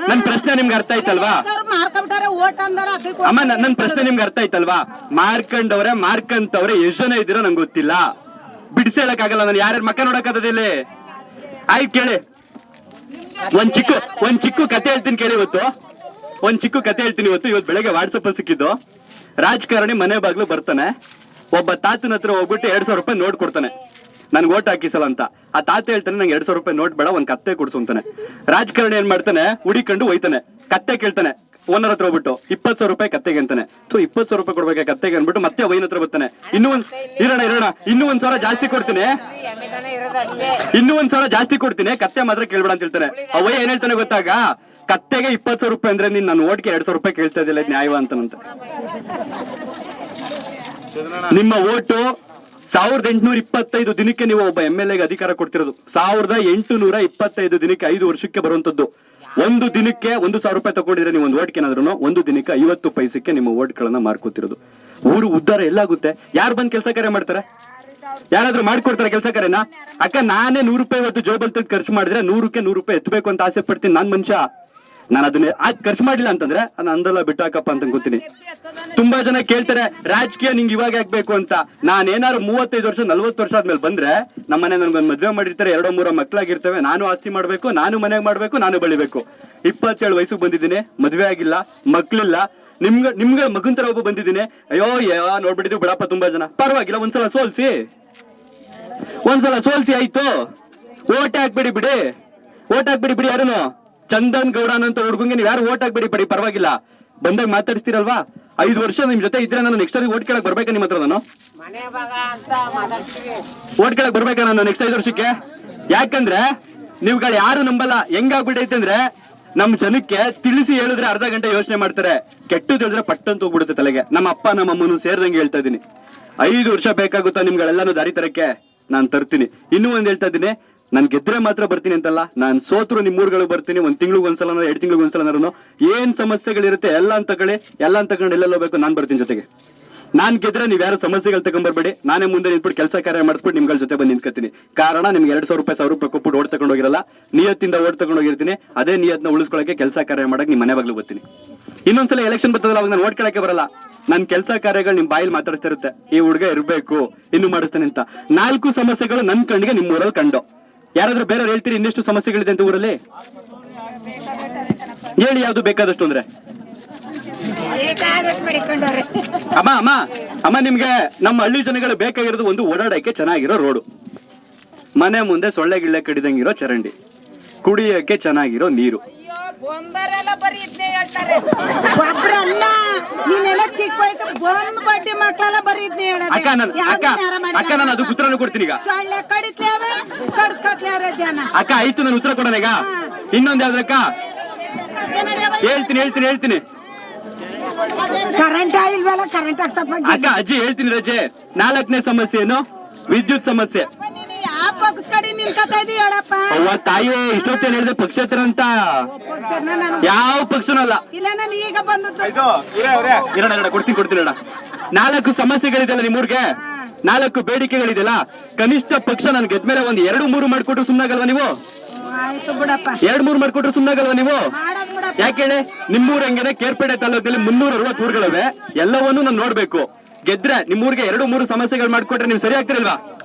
ನನ್ ಪ್ರಶ್ನೆ ನಿಮ್ಗೆ ಅರ್ಥ ಆಯ್ತಲ್ವಾ? ಮಾರ್ಕೊಂಡ್ರೆ ಓಟ್ ಅಂದಾರ. ಅಮ್ಮ ನನ್ ಪ್ರಶ್ನೆ ನಿಮ್ಗೆ ಅರ್ಥ ಆಯ್ತಲ್ವಾ? ಮಾರ್ಕಂತವ್ರೆ ಎಷ್ಟ್ ಜನ ಇದ್ದೀರೋ ನಂಗೆ ಗೊತ್ತಿಲ್ಲ, ಬಿಡಿಸಿ ಹೇಳಕ್ಕಾಗಲ್ಲ. ನಾನು ಯಾರ್ಯಾರು ಮಕ್ಕ ನೋಡಕ್ಕಾಗದಿಲ್ಲ. ಆಯ್ತು ಕೇಳಿ, ಒಂದ್ ಚಿಕ್ಕ ಕತೆ ಹೇಳ್ತೀನಿ ಕೇಳಿ. ಇವತ್ತು ಬೆಳಗ್ಗೆ ವಾಟ್ಸಪ್ ಅಲ್ಲಿ ಸಿಕ್ಕಿದ್ದು. ರಾಜಕಾರಣಿ ಮನೆ ಬಾಗ್ಲು ಬರ್ತಾನೆ, ಒಬ್ಬ ತಾತನ ಹತ್ರ ಹೋಗ್ಬಿಟ್ಟು 2,000 ರೂಪಾಯಿ ನೋಟ್ ಕೊಡ್ತಾನೆ, ನನ್ಗೆ ಓಟ್ ಹಾಕಿಸಲ್ಲ ಅಂತ. ಆ ತಾತ ಹೇಳ್ತಾನೆ ನಂಗೆ 2,000 ರೂಪಾಯಿ ನೋಟ್ ಬೇಡ, ಒಂದ್ ಕತ್ತೆ ಕೊಡ್ಸು ಅಂತಾನೆ. ರಾಜಕಾರಣಿ ಏನ್ ಮಾಡ್ತಾನೆ, ಹುಡಿಕೊಂಡು ಹೋಯ್ತಾನೆ, ಕತ್ತೆ ಕೇಳ್ತಾನೆ. ಓನರ್ ಹತ್ರ ಹೋಗ್ಬಿಟ್ಟು 20,000 ರೂಪಾಯಿ ಕತ್ತೆಗೆ ಅಂತಾನೆ. 20,000 ರೂಪಾಯಿ ಕೊಡ್ಬೇಕು ಕತ್ತೆಗೆ ಅನ್ಬಿಟ್ಟು ಮತ್ತೆ ವೈನ್ ಹತ್ರ ಬರ್ತಾನೆ. ಇನ್ನೂ ಒಂದ್ 1,000 ಜಾಸ್ತಿ ಕೊಡ್ತೀನಿ, ಕತ್ತೆ ಮಾತ್ರ ಕೇಳ್ಬೇಡ ಅಂತ ಹೇಳ್ತಾನೆ. ಅವಯ್ಯ ಏನ್ ಹೇಳ್ತಾನೆ ಗೊತ್ತಾಗ, ಕತ್ತೆಗೆ 20,000 ರೂಪಾಯಿ ಅಂದ್ರೆ ನೀನ್ ನನ್ನ ಓಟ್ಗೆ 2,000 ರೂಪಾಯಿ ಕೇಳ್ತಾ ಇದ್ದಿಲ್ಲ, ನ್ಯಾಯವ ಅಂತನಂತ. ನಿಮ್ಮ ಓಟು 1825 ದಿನಕ್ಕೆ ನೀವು ಒಬ್ಬ MLA ಗೆ ಅಧಿಕಾರ ಕೊಡ್ತಿರೋದು. 1825 ದಿನಕ್ಕೆ 5 ವರ್ಷಕ್ಕೆ ಬರುವಂತದ್ದು. ಒಂದು ದಿನಕ್ಕೆ 1,000 ರೂಪಾಯಿ ತಗೊಂಡಿದ್ರೆ ನೀವು ಒಂದು ಓಟ್ಗೆ ಏನಾದ್ರು ಒಂದು ದಿನಕ್ಕೆ 50 ಪೈಸಕ್ಕೆ ನಿಮ್ಮ ಓಟ್ಗಳನ್ನ ಮಾರ್ಕೋತಿರೋದು. ಊರು ಉದ್ಧಾರ ಎಲ್ಲಾಗುತ್ತೆ? ಯಾರು ಬಂದ್ ಕೆಲಸ ಕಾರ್ಯ ಮಾಡ್ತಾರೆ? ಯಾರಾದ್ರೂ ಮಾಡ್ಕೊಡ್ತಾರೆ ಕೆಲಸ ಕಾರ್ಯನ? ಅಕ್ಕ ನಾನೇ 100 ರೂಪಾಯಿ ಇವತ್ತು ಜೋಬಲ್ ತೆಗೆದು ಖರ್ಚು ಮಾಡಿದ್ರೆ 100ಕ್ಕೆ 100 ರೂಪಾಯಿ ಎತ್ತಬೇಕು ಅಂತ ಆಸೆ ಪಡ್ತೀನಿ ನಾನ್ ಮನುಷ್ಯ. ನಾನು ಅದನ್ನ ಖರ್ಚು ಮಾಡಿಲ್ಲ ಅಂತಂದ್ರೆ ನಾನು ಅಂದಲ್ಲ ಬಿಟ್ಟಾಕಪ್ಪ ಅಂತ ಅನ್ಕೋತೀನಿ. ತುಂಬಾ ಜನ ಕೇಳ್ತಾರೆ ರಾಜಕೀಯ ನಿಂಗೆ ಇವಾಗ ಆಗ್ಬೇಕು ಅಂತ. ನಾನೇನಾದ್ರು 35 ವರ್ಷ 40 ವರ್ಷ ಆದ್ಮೇಲೆ ಬಂದ್ರೆ ನಮ್ಮನೆ ನನ್ಗೊಂದು ಮದ್ವೆ ಮಾಡಿರ್ತಾರೆ, 2-3 ಮಕ್ಳಾಗಿರ್ತವೆ, ನಾನು ಆಸ್ತಿ ಮಾಡ್ಬೇಕು, ನಾನು ಮನೆಗೆ ಮಾಡ್ಬೇಕು, ನಾನು ಬೆಳಿಬೇಕು. 27 ವಯಸ್ಸಿಗೆ ಬಂದಿದ್ದೀನಿ, ಮದ್ವೆ ಆಗಿಲ್ಲ, ಮಕ್ಳಿಲ್ಲ. ನಿಮ್ಗೆ ಮಗನ್ ತರ ಒಬ್ಬ ಬಂದಿದ್ದೀನಿ. ಅಯ್ಯೋ ನೋಡ್ಬಿಟ್ಟಿದ್ವಿ ಬಿಡಪ್ಪ ತುಂಬಾ ಜನ. ಪರವಾಗಿಲ್ಲ, ಒಂದ್ಸಲ ಸೋಲ್ಸಿ ಆಯ್ತು. ಓಟ್ ಹಾಕ್ಬಿಡಿ ಬಿಡಿ ಯಾರನು ಚಂದನ್ ಗೌಡ ಅಂತ ಹುಡುಗಂಗೆ ನೀವ್ ಯಾರು ಓಟ್ ಹಾಕ್ಬಿಡಿ ಪರವಾಗಿಲ್ಲ. ಬಂದಾಗ ಮಾತಾಡ್ಸ್ತೀರಲ್ವಾ? 5 ವರ್ಷ ನಿಮ್ ಜೊತೆ ಇದ್ರೆ ನಾನು ನೆಕ್ಸ್ಟ್ ಓಟ್ ಕೇಳಕ್ ಬರ್ಬೇಕಾ ನಿಮ್ಮ ಹತ್ರ? ನಾನು ಮನೆ ಭಾಗ ಅಂತ ಮಾತಾಡ್ತೀವಿ. ಓಟ್ ಕೇಳಕ್ ಬರ್ಬೇಕಾ ನಾನು ನೆಕ್ಸ್ಟ್ 5 ವರ್ಷಕ್ಕೆ? ಯಾಕಂದ್ರೆ ನೀವುಗಳು ಯಾರು ನಂಬಲ್ಲ. ಹೆಂಗಾಗ್ಬಿಟ್ಟೈತೆ ಅಂದ್ರೆ ನಮ್ ಜನಕ್ಕೆ ತಿಳಿಸಿ ಹೇಳಿದ್ರೆ ಅರ್ಧ ಗಂಟೆ ಯೋಚನೆ ಮಾಡ್ತಾರೆ, ಕೆಟ್ಟದ್ದು ಹೇಳಿದ್ರೆ ಪಟ್ಟಂತ ಹೋಗ್ಬಿಡುತ್ತೆ ತಲೆಗೆ. ನಮ್ಮ ಅಪ್ಪ ನಮ್ಮ ಅಮ್ಮನು ಸೇರ್ದಂಗೆ ಹೇಳ್ತಾ ಇದೀನಿ, 5 ವರ್ಷ ಬೇಕಾಗುತ್ತಾ ನಿಮ್ಗಳೆಲ್ಲಾನು ದಾರಿ ತರಕ್ಕೆ? ನಾನ್ ತರ್ತೀನಿ. ಇನ್ನೂ ಒಂದ್ ಹೇಳ್ತಾ ಇದ್ದೀನಿ, ನಾನ್ ಗೆದ್ರೆ ಮಾತ್ರ ಬರ್ತೀನಿ ಅಂತಲ್ಲ, ನಾನ್ ಸೋತ್ರು ನಿಮ್ ಊರುಗಳಿಗೆ ಬರ್ತೀನಿ. 1 ತಿಂಗಳಿಗೆ ಒಂದ್ಸಲ 2 ತಿಂಗಳಿಗೆ ಒಂದ್ಸಲ ಏನ್ ಸಮಸ್ಯೆಗಳಿರುತ್ತೆ ಎಲ್ಲ ಅಂತ ತಗೊಂಡು ಎಲ್ಲೆಲ್ಲ ಹೋಗ್ಬೇಕು ನಾನ್ ಬರ್ತೀನಿ ಜೊತೆಗೆ. ನಾನ್ ಗೆದ್ರೆ ನೀವ್ ಯಾರು ಸಮಸ್ಯೆಗಳು ತಗೊಂಡ್ಬರ್ಬೇಡಿ. ನಾನೇ ಮುಂದೆ ನಿಂತ್ಬಿಟ್ಟು ಕೆಲಸ ಕಾರ್ಯ ಮಾಡಿಸ್ಬಿಟ್ಟು ನಿಮ್ಗಳ ಜೊತೆ ಬಂದು ನಿಂತ್ಕತೀನಿ. ಕಾರಣ ನಿಮ್ಗೆ 200 ರೂಪಾಯಿ 1000 ರೂಪಾಯಿ ಕೊಟ್ಬಿಟ್ಟು ಓಟ್ ತಗೊಂಡು ಹೋಗಿರಲ್ಲ, ನಿಯತ್ತಿಂದ ಓಟ್ ತಗೊಂಡು ಹೋಗಿರ್ತೀನಿ. ಅದೇ ನಿಯತ್ನ ಉಳಿಸ್ಕೊಳಕ್ಕೆ ಕೆಲಸ ಕಾರ್ಯ ಮಾಡಕ್ ನಿಮ್ ಮನೆ ಬಾಗ್ಲು ಬರ್ತೀನಿ. ಇನ್ನೊಂದ್ಸಲ ಎಲೆಕ್ಷನ್ ಬರ್ತದಲ್ಲ, ಅವಾಗ ನಾನು ಓಟ್ ಕೇಳಕ್ಕೆ ಬರಲ್ಲ. ನನ್ ಕೆಲಸ ಕಾರ್ಯಗಳು ನಿಮ್ ಬಾಯಲ್ಲಿ ಮಾತಾಡ್ತಾ ಇರುತ್ತೆ, ಈ ಹುಡುಗ ಇರ್ಬೇಕು ಇನ್ನು ಮಾಡಿಸ್ತಾನೆ ಅಂತ. 4 ಸಮಸ್ಯೆಗಳು ನನ್ ಕಣ್ಣಿಗೆ ನಿಮ್ ಊರಲ್ಲಿ ಕಂಡು. ಯಾರಾದ್ರೂ ಬೇರೆಯವ್ರು ಹೇಳ್ತೀರಿ ಇನ್ನೆಷ್ಟು ಸಮಸ್ಯೆಗಳಿದೆ ಅಂತ ಊರಲ್ಲಿ? ಹೇಳಿ ಯಾವ್ದು ಬೇಕಾದಷ್ಟು ಅಂದ್ರೆ. ಅಮ್ಮ ನಿಮ್ಗೆ ನಮ್ಮ ಹಳ್ಳಿ ಜನಗಳು ಬೇಕಾಗಿರೋದು ಒಂದು ಓಡಾಡಕ್ಕೆ ಚೆನ್ನಾಗಿರೋ ರೋಡು, ಮನೆ ಮುಂದೆ ಸೊಳ್ಳೆ ಗಿಳ್ಳೆ ಕಡಿದಂಗಿರೋ ಚರಂಡಿ, ಕುಡಿಯಕ್ಕೆ ಚೆನ್ನಾಗಿರೋ ನೀರು. ಅಯ್ಯೋ ಬಂದರೆಲ್ಲ ಬರೀ ಇದನ್ನೇ ಹೇಳ್ತಾರೆ. ಒಬ್ರಲ್ಲ, ನೀನೆಲ್ಲ ಚಿಕ್ಕ ವಯಸ್ಸು ಬಂದ್ ಬಡ್ಡಿ ಮಕ್ಳೆಲ್ಲ ಬರೀ ಇದನ್ನೇ ಅಕ್ಕ ನಾನು ಅದು ಉತ್ತರನು ಕೊಡ್ತೀನಿ ಈಗ. ಸೊಳ್ಳೆ ಕಡಿತ್ಲೇವೆ ಕಡ್ಸ್ಕೊತ್ಲೇವ್ರೆ ಜನ. ಅಕ್ಕ ಆಯ್ತು, ನಾನು ಉತ್ತರ ಕೊಡೋಣ ಈಗ. ಇನ್ನೊಂದ್ ಯಾವ್ದಕ್ಕ ಹೇಳ್ತೀನಿ. ಕರೆಂಟ್ ಇಲ್ವಲ್ಲ, ಕರೆಂಟ್ ಅಕ್ಕ ಅಜ್ಜಿ ಹೇಳ್ತೀನಿ ರಜೆ. 4ನೇ ಸಮಸ್ಯೆ ಏನು? ವಿದ್ಯುತ್ ಸಮಸ್ಯೆ. ನೀನು ಯಾವ ಪಕ್ಷ ಕಡೆ ನಿಂತ್ಕೊತಾ ಇದೀಯ ಹೇಳಪ್ಪ? ಅವ್ವ ತಾಯಿ, ಇಷ್ಟೊತ್ತೇನು ಹೇಳಿದೆ ಪಕ್ಷೇತರ ಅಂತ? ಯಾವ ಪಕ್ಷನೂ ಅಲ್ಲ. ಇಲ್ಲ, ನಾನು ಈಗ ಬಂದದ್ದು. ಇರೋಣ ಕೊಡ್ತೀನಿ ಅಣ್ಣ. 4 ಸಮಸ್ಯೆಗಳಿದೆಯಲ್ಲ ನಿಮ್ಮೂರ್ಗೆ, 4 ಬೇಡಿಕೆಗಳಿದೆಯಲ್ಲ, ಕನಿಷ್ಠ ಪಕ್ಷ ನನ್ ಗೆದ್ಮೇಲೆ ಒಂದ್ 2-3 ಮಾಡ್ಕೊಟ್ರು ಸುಮ್ನಾಗಲ್ವಾ ನೀವು? ಆಯ್ತು ಬಿಡಪ್ಪ, 2-3 ಮಾಡ್ಕೊಟ್ರು ಸುಮ್ನಾಗಲ್ವಾ ನೀವು? ಮಾಡೋದ್ ಬಿಡಪ್ಪ. ಯಾಕೆ ಹೇಳಿ? ನಿಮ್ಮೂರ್ ಹೆಂಗೇನೆ ಕೇರ್ಪೇಟೆ ತಾಲೂಕಲ್ಲಿ 360 ಊರುಗಳವೆ, ಎಲ್ಲವನ್ನೂ ನಾನು ನೋಡ್ಬೇಕು. ಗೆದ್ರೆ ನಿಮ್ಮೂರ್ಗೆ 2-3 ಸಮಸ್ಯೆಗಳು ಮಾಡ್ಕೊಟ್ರೆ ನೀವು ಸರಿ ಆಗ್ತಿರಲ್ವಾ?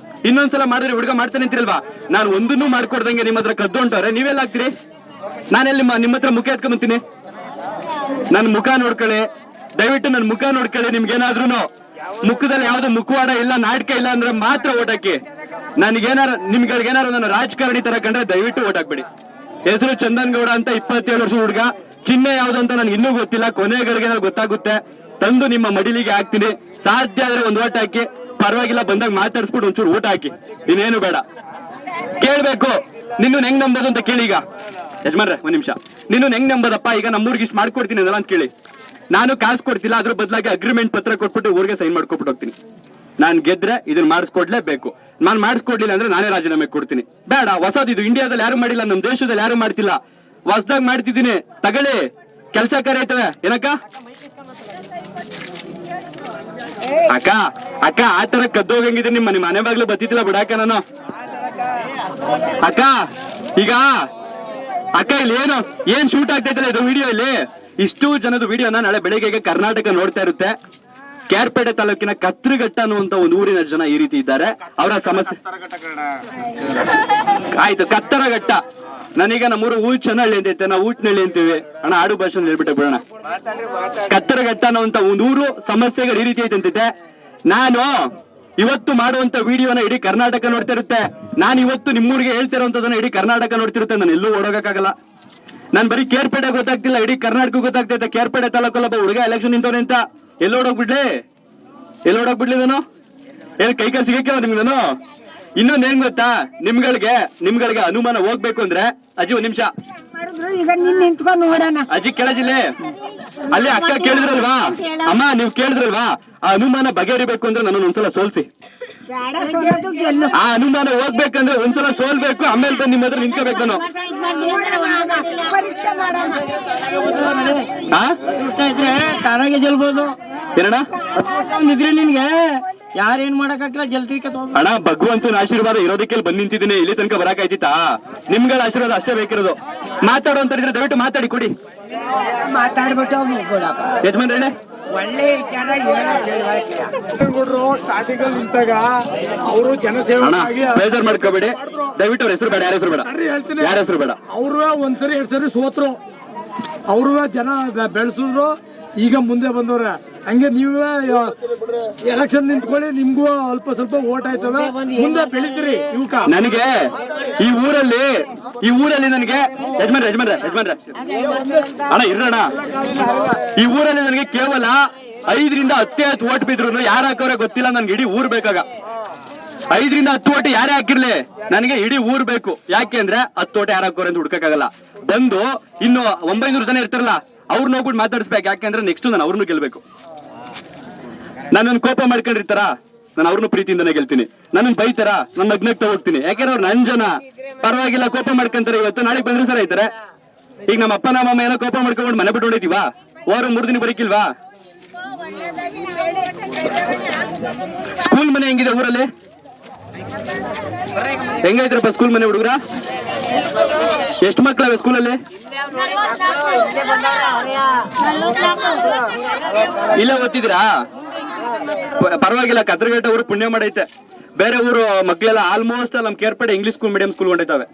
ಇನ್ನೊಂದ್ಸಲ ಮಾಡಿದ್ರೆ ಹುಡುಗ ಮಾಡ್ತಾನೆ ಅಂತಿರಲ್ವಾ? ನಾನು ಒಂದನ್ನು ಮಾಡ್ಕೊಡ್ದಂಗೆ ನಿಮ್ಮ ಹತ್ರ ಕದ್ದು ಹೊಂಟವ್ರೆ, ನೀವೆಲ್ಲ ಆಗ್ತೀರಿ? ನಾನೆಲ್ಲಿ ನಿಮ್ಮ ಹತ್ರ ಮುಖ ಎತ್ಕೊಂಬಂತೀನಿ? ನನ್ ಮುಖ ನೋಡ್ಕೊಳ್ಳಿ, ದಯವಿಟ್ಟು ನನ್ ಮುಖ ನೋಡ್ಕೊಳ್ಳಿ. ನಿಮ್ಗೇನಾದ್ರೂ ಮುಖದಲ್ಲಿ ಯಾವ್ದು ಮುಖವಾಡ ಇಲ್ಲ, ನಾಟಕ ಇಲ್ಲ ಅಂದ್ರೆ ಮಾತ್ರ ಓಟ್ ಹಾಕಿ. ನಿಮ್ಗಳಿಗೇನಾರು ನನ್ನ ರಾಜಕಾರಣಿ ತರ ಕಂಡ್ರೆ ದಯವಿಟ್ಟು ಓಟ್ ಹಾಕ್ಬೇಡಿ. ಹೆಸರು ಚಂದನ್ ಗೌಡ ಅಂತ, 27 ವರ್ಷ ಹುಡುಗ. ಚಿಹ್ನೆ ಯಾವ್ದು ಅಂತ ನನ್ಗೆ ಇನ್ನೂ ಗೊತ್ತಿಲ್ಲ, ಕೊನೆಗಳಿಗೆ ಗೊತ್ತಾಗುತ್ತೆ. ತಂದು ನಿಮ್ಮ ಮಡಿಲಿಗೆ ಹಾಕ್ತೀನಿ. ಸಾಧ್ಯ ಆದ್ರೆ ಒಂದು ಓಟ್ ಹಾಕಿ, ಪರವಾಗಿಲ್ಲ ಬಂದಾಗ ಮಾತಾಡ್ಸ್ಬಿಟ್ಟು ಒಂಚೂರು ಓಟ್ ಹಾಕಿ. ಇನ್ನೇನು ಬೇಡ. ಕೇಳ್ಬೇಕು, ನಿನ್ನ ಹೆಂಗ್ ನಂಬೋದು ಅಂತ ಕೇಳಿ. ಈಗ ಯಜಮಾನ್ರೆ ಒಂದ್ ನಿಮಿಷ, ನಿನ್ನ ಹೆಂಗ್ ನಂಬೋದಪ್ಪ? ಈಗ ನಮ್ಮೂರ್ಗೆ ಇಷ್ಟು ಮಾಡ್ಕೊಡ್ತೀನಿ ಅದಲ್ಲ ಅಂತ ಕೇಳಿ. ನಾನು ಕಾಸು ಕೊಡ್ತಿಲ್ಲ, ಅದ್ರ ಬದಲಾಗಿ ಅಗ್ರಿಮೆಂಟ್ ಪತ್ರ ಕೊಟ್ಬಿಟ್ಟು ಊರಿಗೆ ಸೈನ್ ಮಾಡ್ಕೊಬಿಟ್ಟು ಹೋಗ್ತೀನಿ. ನಾನ್ ಗೆದ್ರೆ ಇದನ್ನ ಮಾಡಿಸ್ಕೊಡ್ಲೇಬೇಕು. ನಾನ್ ಮಾಡಿಸ್ಕೊಡ್ಲಿಲ್ಲ ಅಂದ್ರೆ ನಾನೇ ರಾಜೀನಾಮೆ ಕೊಡ್ತೀನಿ. ಬೇಡ, ಹೊಸದು ಇದು ಇಂಡಿಯಾದಲ್ಲಿ ಯಾರು ಮಾಡಿಲ್ಲ, ನಮ್ಮ ದೇಶದಲ್ಲಿ ಯಾರು ಮಾಡ್ತಿಲ್ಲ, ಹೊಸದಾಗಿ ಮಾಡ್ತಿದ್ದೀನಿ. ತಗೊಳ್ಳಿ, ಕೆಲಸ ಕಾರ್ಯ ಆಯ್ತವೆ. ಏನಕ್ಕ ಅಕ್ಕ ಆತರ ಕದ್ದೋಗಂಗಿದೆ ನಿಮ್ಮ ಮನೆ ಬಾಗ್ಲು ಬತ್ತಿದ್ದಿಲ್ಲ ಬಿಡಾಕ ನಾನು. ಅಕ್ಕ ಈಗ ಇಲ್ಲಿ ಏನ್ ಶೂಟ್ ಆಗ್ತೈತಲ್ಲ ಇದು ವಿಡಿಯೋ, ಇಲ್ಲಿ ಇಷ್ಟು ಜನದ ವಿಡಿಯೋನ ನಾಳೆ ಬೆಳಿಗ್ಗೆ ಕರ್ನಾಟಕ ನೋಡ್ತಾ ಇರುತ್ತೆ. ಕೇರ್ಪೇಟೆ ತಾಲೂಕಿನ ಕತ್ತರಘಟ್ಟ ಅನ್ನುವಂತ ಒಂದು ಊರಿನ ಜನ ಈ ರೀತಿ ಇದ್ದಾರೆ. ಅವರ ಸಮಸ್ಯೆ ಆಯ್ತು, ಕತ್ತರಘಟ್ಟ. ನಾನೀಗ ನಮ್ಮೂರು ಊಚನಹಳ್ಳಿ ಅಂತೈತೆ, ನಾವು ಊಟ್ನಹಳ್ಳಿ ಅಂತೀವಿ ಅಣ್ಣ, ಆಡು ಭಾಷೆ ಹೇಳ್ಬಿಟ್ಟೆ ಬಿಡೋಣ. ಕತ್ತರಘಟ್ಟ ಅನ್ನುವಂತ ಒಂದು ಊರು ಸಮಸ್ಯೆಗಳು ಈ ರೀತಿ ಐತಂತಿದೆ. ನಾನು ಇವತ್ತು ಮಾಡುವಂತ ವಿಡಿಯೋನ ಇಡೀ ಕರ್ನಾಟಕ ನೋಡ್ತಾ ಇರುತ್ತೆ. ನಾನು ಇವತ್ತು ನಿಮ್ಮೂರಿಗೆ ಹೇಳ್ತಿರೋಂಥದನ್ನ ಇಡೀ ಕರ್ನಾಟಕ ನೋಡ್ತಿರುತ್ತೆ. ನಾನು ಎಲ್ಲೂ ಓಡೋಗಕ್ಕಾಗಲ್ಲ. ನಾನು ಬರೀ ಕೇರ್ಪೇಟೆ ಗೊತ್ತಾಗ್ತಿಲ್ಲ, ಇಡೀ ಕರ್ನಾಟಕ ಗೊತ್ತಾಗ್ತೈತೆ. ಕೇರ್ಪೇಟೆ ತಾಲೂಕಲ್ಲೊಬ್ಬ ಹುಡುಗ ಎಲೆಕ್ಷನ್ ನಿಂತವನೆ ಅಂತ. ಎಲ್ಲೋಡೋಗ್ಬಿಡ್ಲಿ ನಾನು? ಏನ್ ಕೈ ಸಿಗಕ್ಕೆ ನಿಮ್ಗೆ ನಾನು? ಇನ್ನೊಂದ್ ಏನ್ ಗೊತ್ತಾ, ನಿಮ್ಗಳಿಗೆ ಅನುಮಾನ ಹೋಗ್ಬೇಕು ಅಂದ್ರೆ ಅಜ್ಜಿ ಒಂದ್ ನಿಮಿಷ, ಈಗ ನಿನ್ ನಿಂತ್ಕೊಂಡು ನೋಡೋಣ. ಅಜ್ಜಿ ಕೆಳಜಿಲ್ಲೆ ಅಲ್ಲಿ ಅಕ್ಕ ಕೇಳಿದ್ರಲ್ವಾ, ಅಮ್ಮ ನೀವು ಕೇಳಿದ್ರಲ್ವಾ, ಆ ಅನುಮಾನ ಬಗೆಹರಿಬೇಕು ಅಂದ್ರೆ ನನ್ನ ಒಂದ್ಸಲ ಸೋಲ್ಸಿ. ಆ ಅನುಮಾನ ಹೋಗ್ಬೇಕಂದ್ರೆ ಒಂದ್ಸಲ ಸೋಲ್ಬೇಕು, ಆಮೇಲೆ ಬಂದು ನಿಮ್ಮ ಹತ್ರ ನಿಂತ್ಕೋಬೇಕು ನಾನು. ಪರೀಕ್ಷೆ ಮಾಡೋಣ. ತಾನಾಗೆ ಗೆಲ್ಬೋದು ಏನಣ್ಣ ಇದ್ರೆ ನಿನ್ಗೆ ಯಾರೇನ್ ಮಾಡಕ್ಕಾಗ್ತಿಲ್ಲ ಜಲ್ತಿಕೆ ಅಣ್ಣ, ಭಗವಂತನ ಆಶೀರ್ವಾದ ಇರೋದಕ್ಕೆ ಬಂದ್ ನಿಂತಿದ್ದೀನಿ. ಇಲ್ಲಿ ತನಕ ಬರಕಾಯ್ತಿತ್ತಾ? ನಿಮ್ಗಳ ಆಶೀರ್ವಾದ ಅಷ್ಟೇ ಬೇಕಿರೋದು. ಮಾತಾಡೋ ಅಂತ ಇದ್ರೆ ದಯವಿಟ್ಟು ಮಾತಾಡಿ ಕೊಡಿ. ಮಾತಾಡ್ಬಿಟ್ಟು ಯಜಮಾನ್ರೆ ಒಳ್ಳೆ ವಿಚಾರ ಸ್ಟಾರ್ಟಿಂಗ್ ಅಲ್ಲಿ ನಿಂತಾಗ ಅವರು ಅಣ್ಣ ಜನಸೇವಕರಾಗಿ ಬೇಜಾರ್ ಮಾಡ್ಕೋಬೇಡಿ, ದಯವಿಟ್ಟು ಅವ್ರ ಹೆಸರು ಬೇಡ, ಯಾರ ಹೆಸರು ಬೇಡ, ಹೇಳ್ತೀನಿ. ಯಾರ ಹೆಸರು ಬೇಡ. ಅವರು ಒಂದ್ಸರಿ 2 ಸರಿ ಸೋತ್ರು, ಅವರು ಜನ ಬೆಳೆಸಿದ್ರು, ಈಗ ಮುಂದೆ ಬಂದವ್ರೆ. ಹಂಗೆ ನೀವೇ ಎಲೆಕ್ಷನ್ ನಿಂತ್ಕೊಳ್ಳಿ, ನಿಮ್ಗೂ ಅಲ್ಪ ಸ್ವಲ್ಪ ಓಟ್ ಆಯ್ತದ, ಮುಂದೆ ಬೆಳಿತೀರಿ ಯುವಕ. ನನಗೆ ಈ ಊರಲ್ಲಿ ನನಗೆ ಯಜಮಾನ್ರೆ ಅಣ್ಣ ಇರೋಣ, ಈ ಊರಲ್ಲಿ ನನಗೆ ಕೇವಲ 5ರಿಂದ 10 ಓಟ್ ಬಿದ್ರು ಯಾರು ಹಾಕೋರೆ ಗೊತ್ತಿಲ್ಲ. ನನ್ಗೆ ಇಡೀ ಊರ್ ಬೇಕಾಗ. 5ರಿಂದ 10 ಓಟ್ ಯಾರೇ ಹಾಕಿರ್ಲಿ, ನನಗೆ ಇಡೀ ಊರ್ ಬೇಕು. ಯಾಕೆ ಅಂದ್ರೆ 10 ಓಟ್ ಯಾರು ಹಾಕೋರೆ ಅಂತ ಹುಡ್ಕಕ್ಕಾಗಲ್ಲ. ಬಂದು ಇನ್ನು 900 ಜನ ಇರ್ತಾರಲ್ಲ, ಅವ್ರನ್ನ ಹೋಗ್ಬಿಟ್ಟು ಮಾತಾಡಿಸ್ಬೇಕು. ಯಾಕೆಂದ್ರೆ ನೆಕ್ಸ್ಟ್ ನಾನು ಅವ್ರನ್ನೂ ಗೆಲ್ಬೇಕು. ನನ್ನನ್ನು ಕೋಪ ಮಾಡ್ಕೊಂಡಿರ್ತಾರ, ನಾನು ಅವ್ರನ್ನು ಪ್ರೀತಿಯಿಂದನೇ ಗೆಲ್ತೀನಿ. ನನ್ನನ್ನು ಬೈತಾರ, ನನ್ನ ನಗ್ನಗ್ತಾ ಹೋಗ್ತೀನಿ. ಯಾಕೆಂದ್ರೆ ಅವ್ರು ನನ್ ಜನ, ಪರವಾಗಿಲ್ಲ, ಕೋಪ ಮಾಡ್ಕೊಂತಾರೆ. ಇವತ್ತು ನಾಳೆ ಬಂದ್ರೆ ಸರ ಆಯ್ತಾರೆ. ಈಗ ನಮ್ಮ ಅಪ್ಪ ನಮ್ಮ ಅಮ್ಮ ಏನೋ ಕೋಪ ಮಾಡ್ಕೊಂಡು ಮನೆ ಬಿಟ್ಟು ಹೊಡಿತೀವ, 3 ದಿನ ಬರೀಕಿಲ್ವಾ? ಸ್ಕೂಲ್ ಮನೆ ಹೆಂಗಿದೆ ಊರಲ್ಲಿ? ಹೆಂಗೈತ್ರಪ್ಪ ಸ್ಕೂಲ್ ಮನೆ ಹುಡುಗರ? ಎಷ್ಟು ಮಕ್ಕಳವೆ ಸ್ಕೂಲಲ್ಲಿ? ಇಲ್ಲೇ ಓದ್ತಿದ್ದೀರಾ? ಪರವಾಗಿಲ್ಲ, ಕತ್ರಗಟ್ಟ ಊರು ಪುಣ್ಯ ಮಾಡೈತೆ. ಬೇರೆ ಊರು ಮಕ್ಕಳೆಲ್ಲ ಆಲ್ಮೋಸ್ಟ್ ನಮ್ಮ ಕೇರ್ಪೇಟೆ ಇಂಗ್ಲಿಷ್ ಮೀಡಿಯಂ ಸ್ಕೂಲ್ ಹೊಂಟೈತವೆ.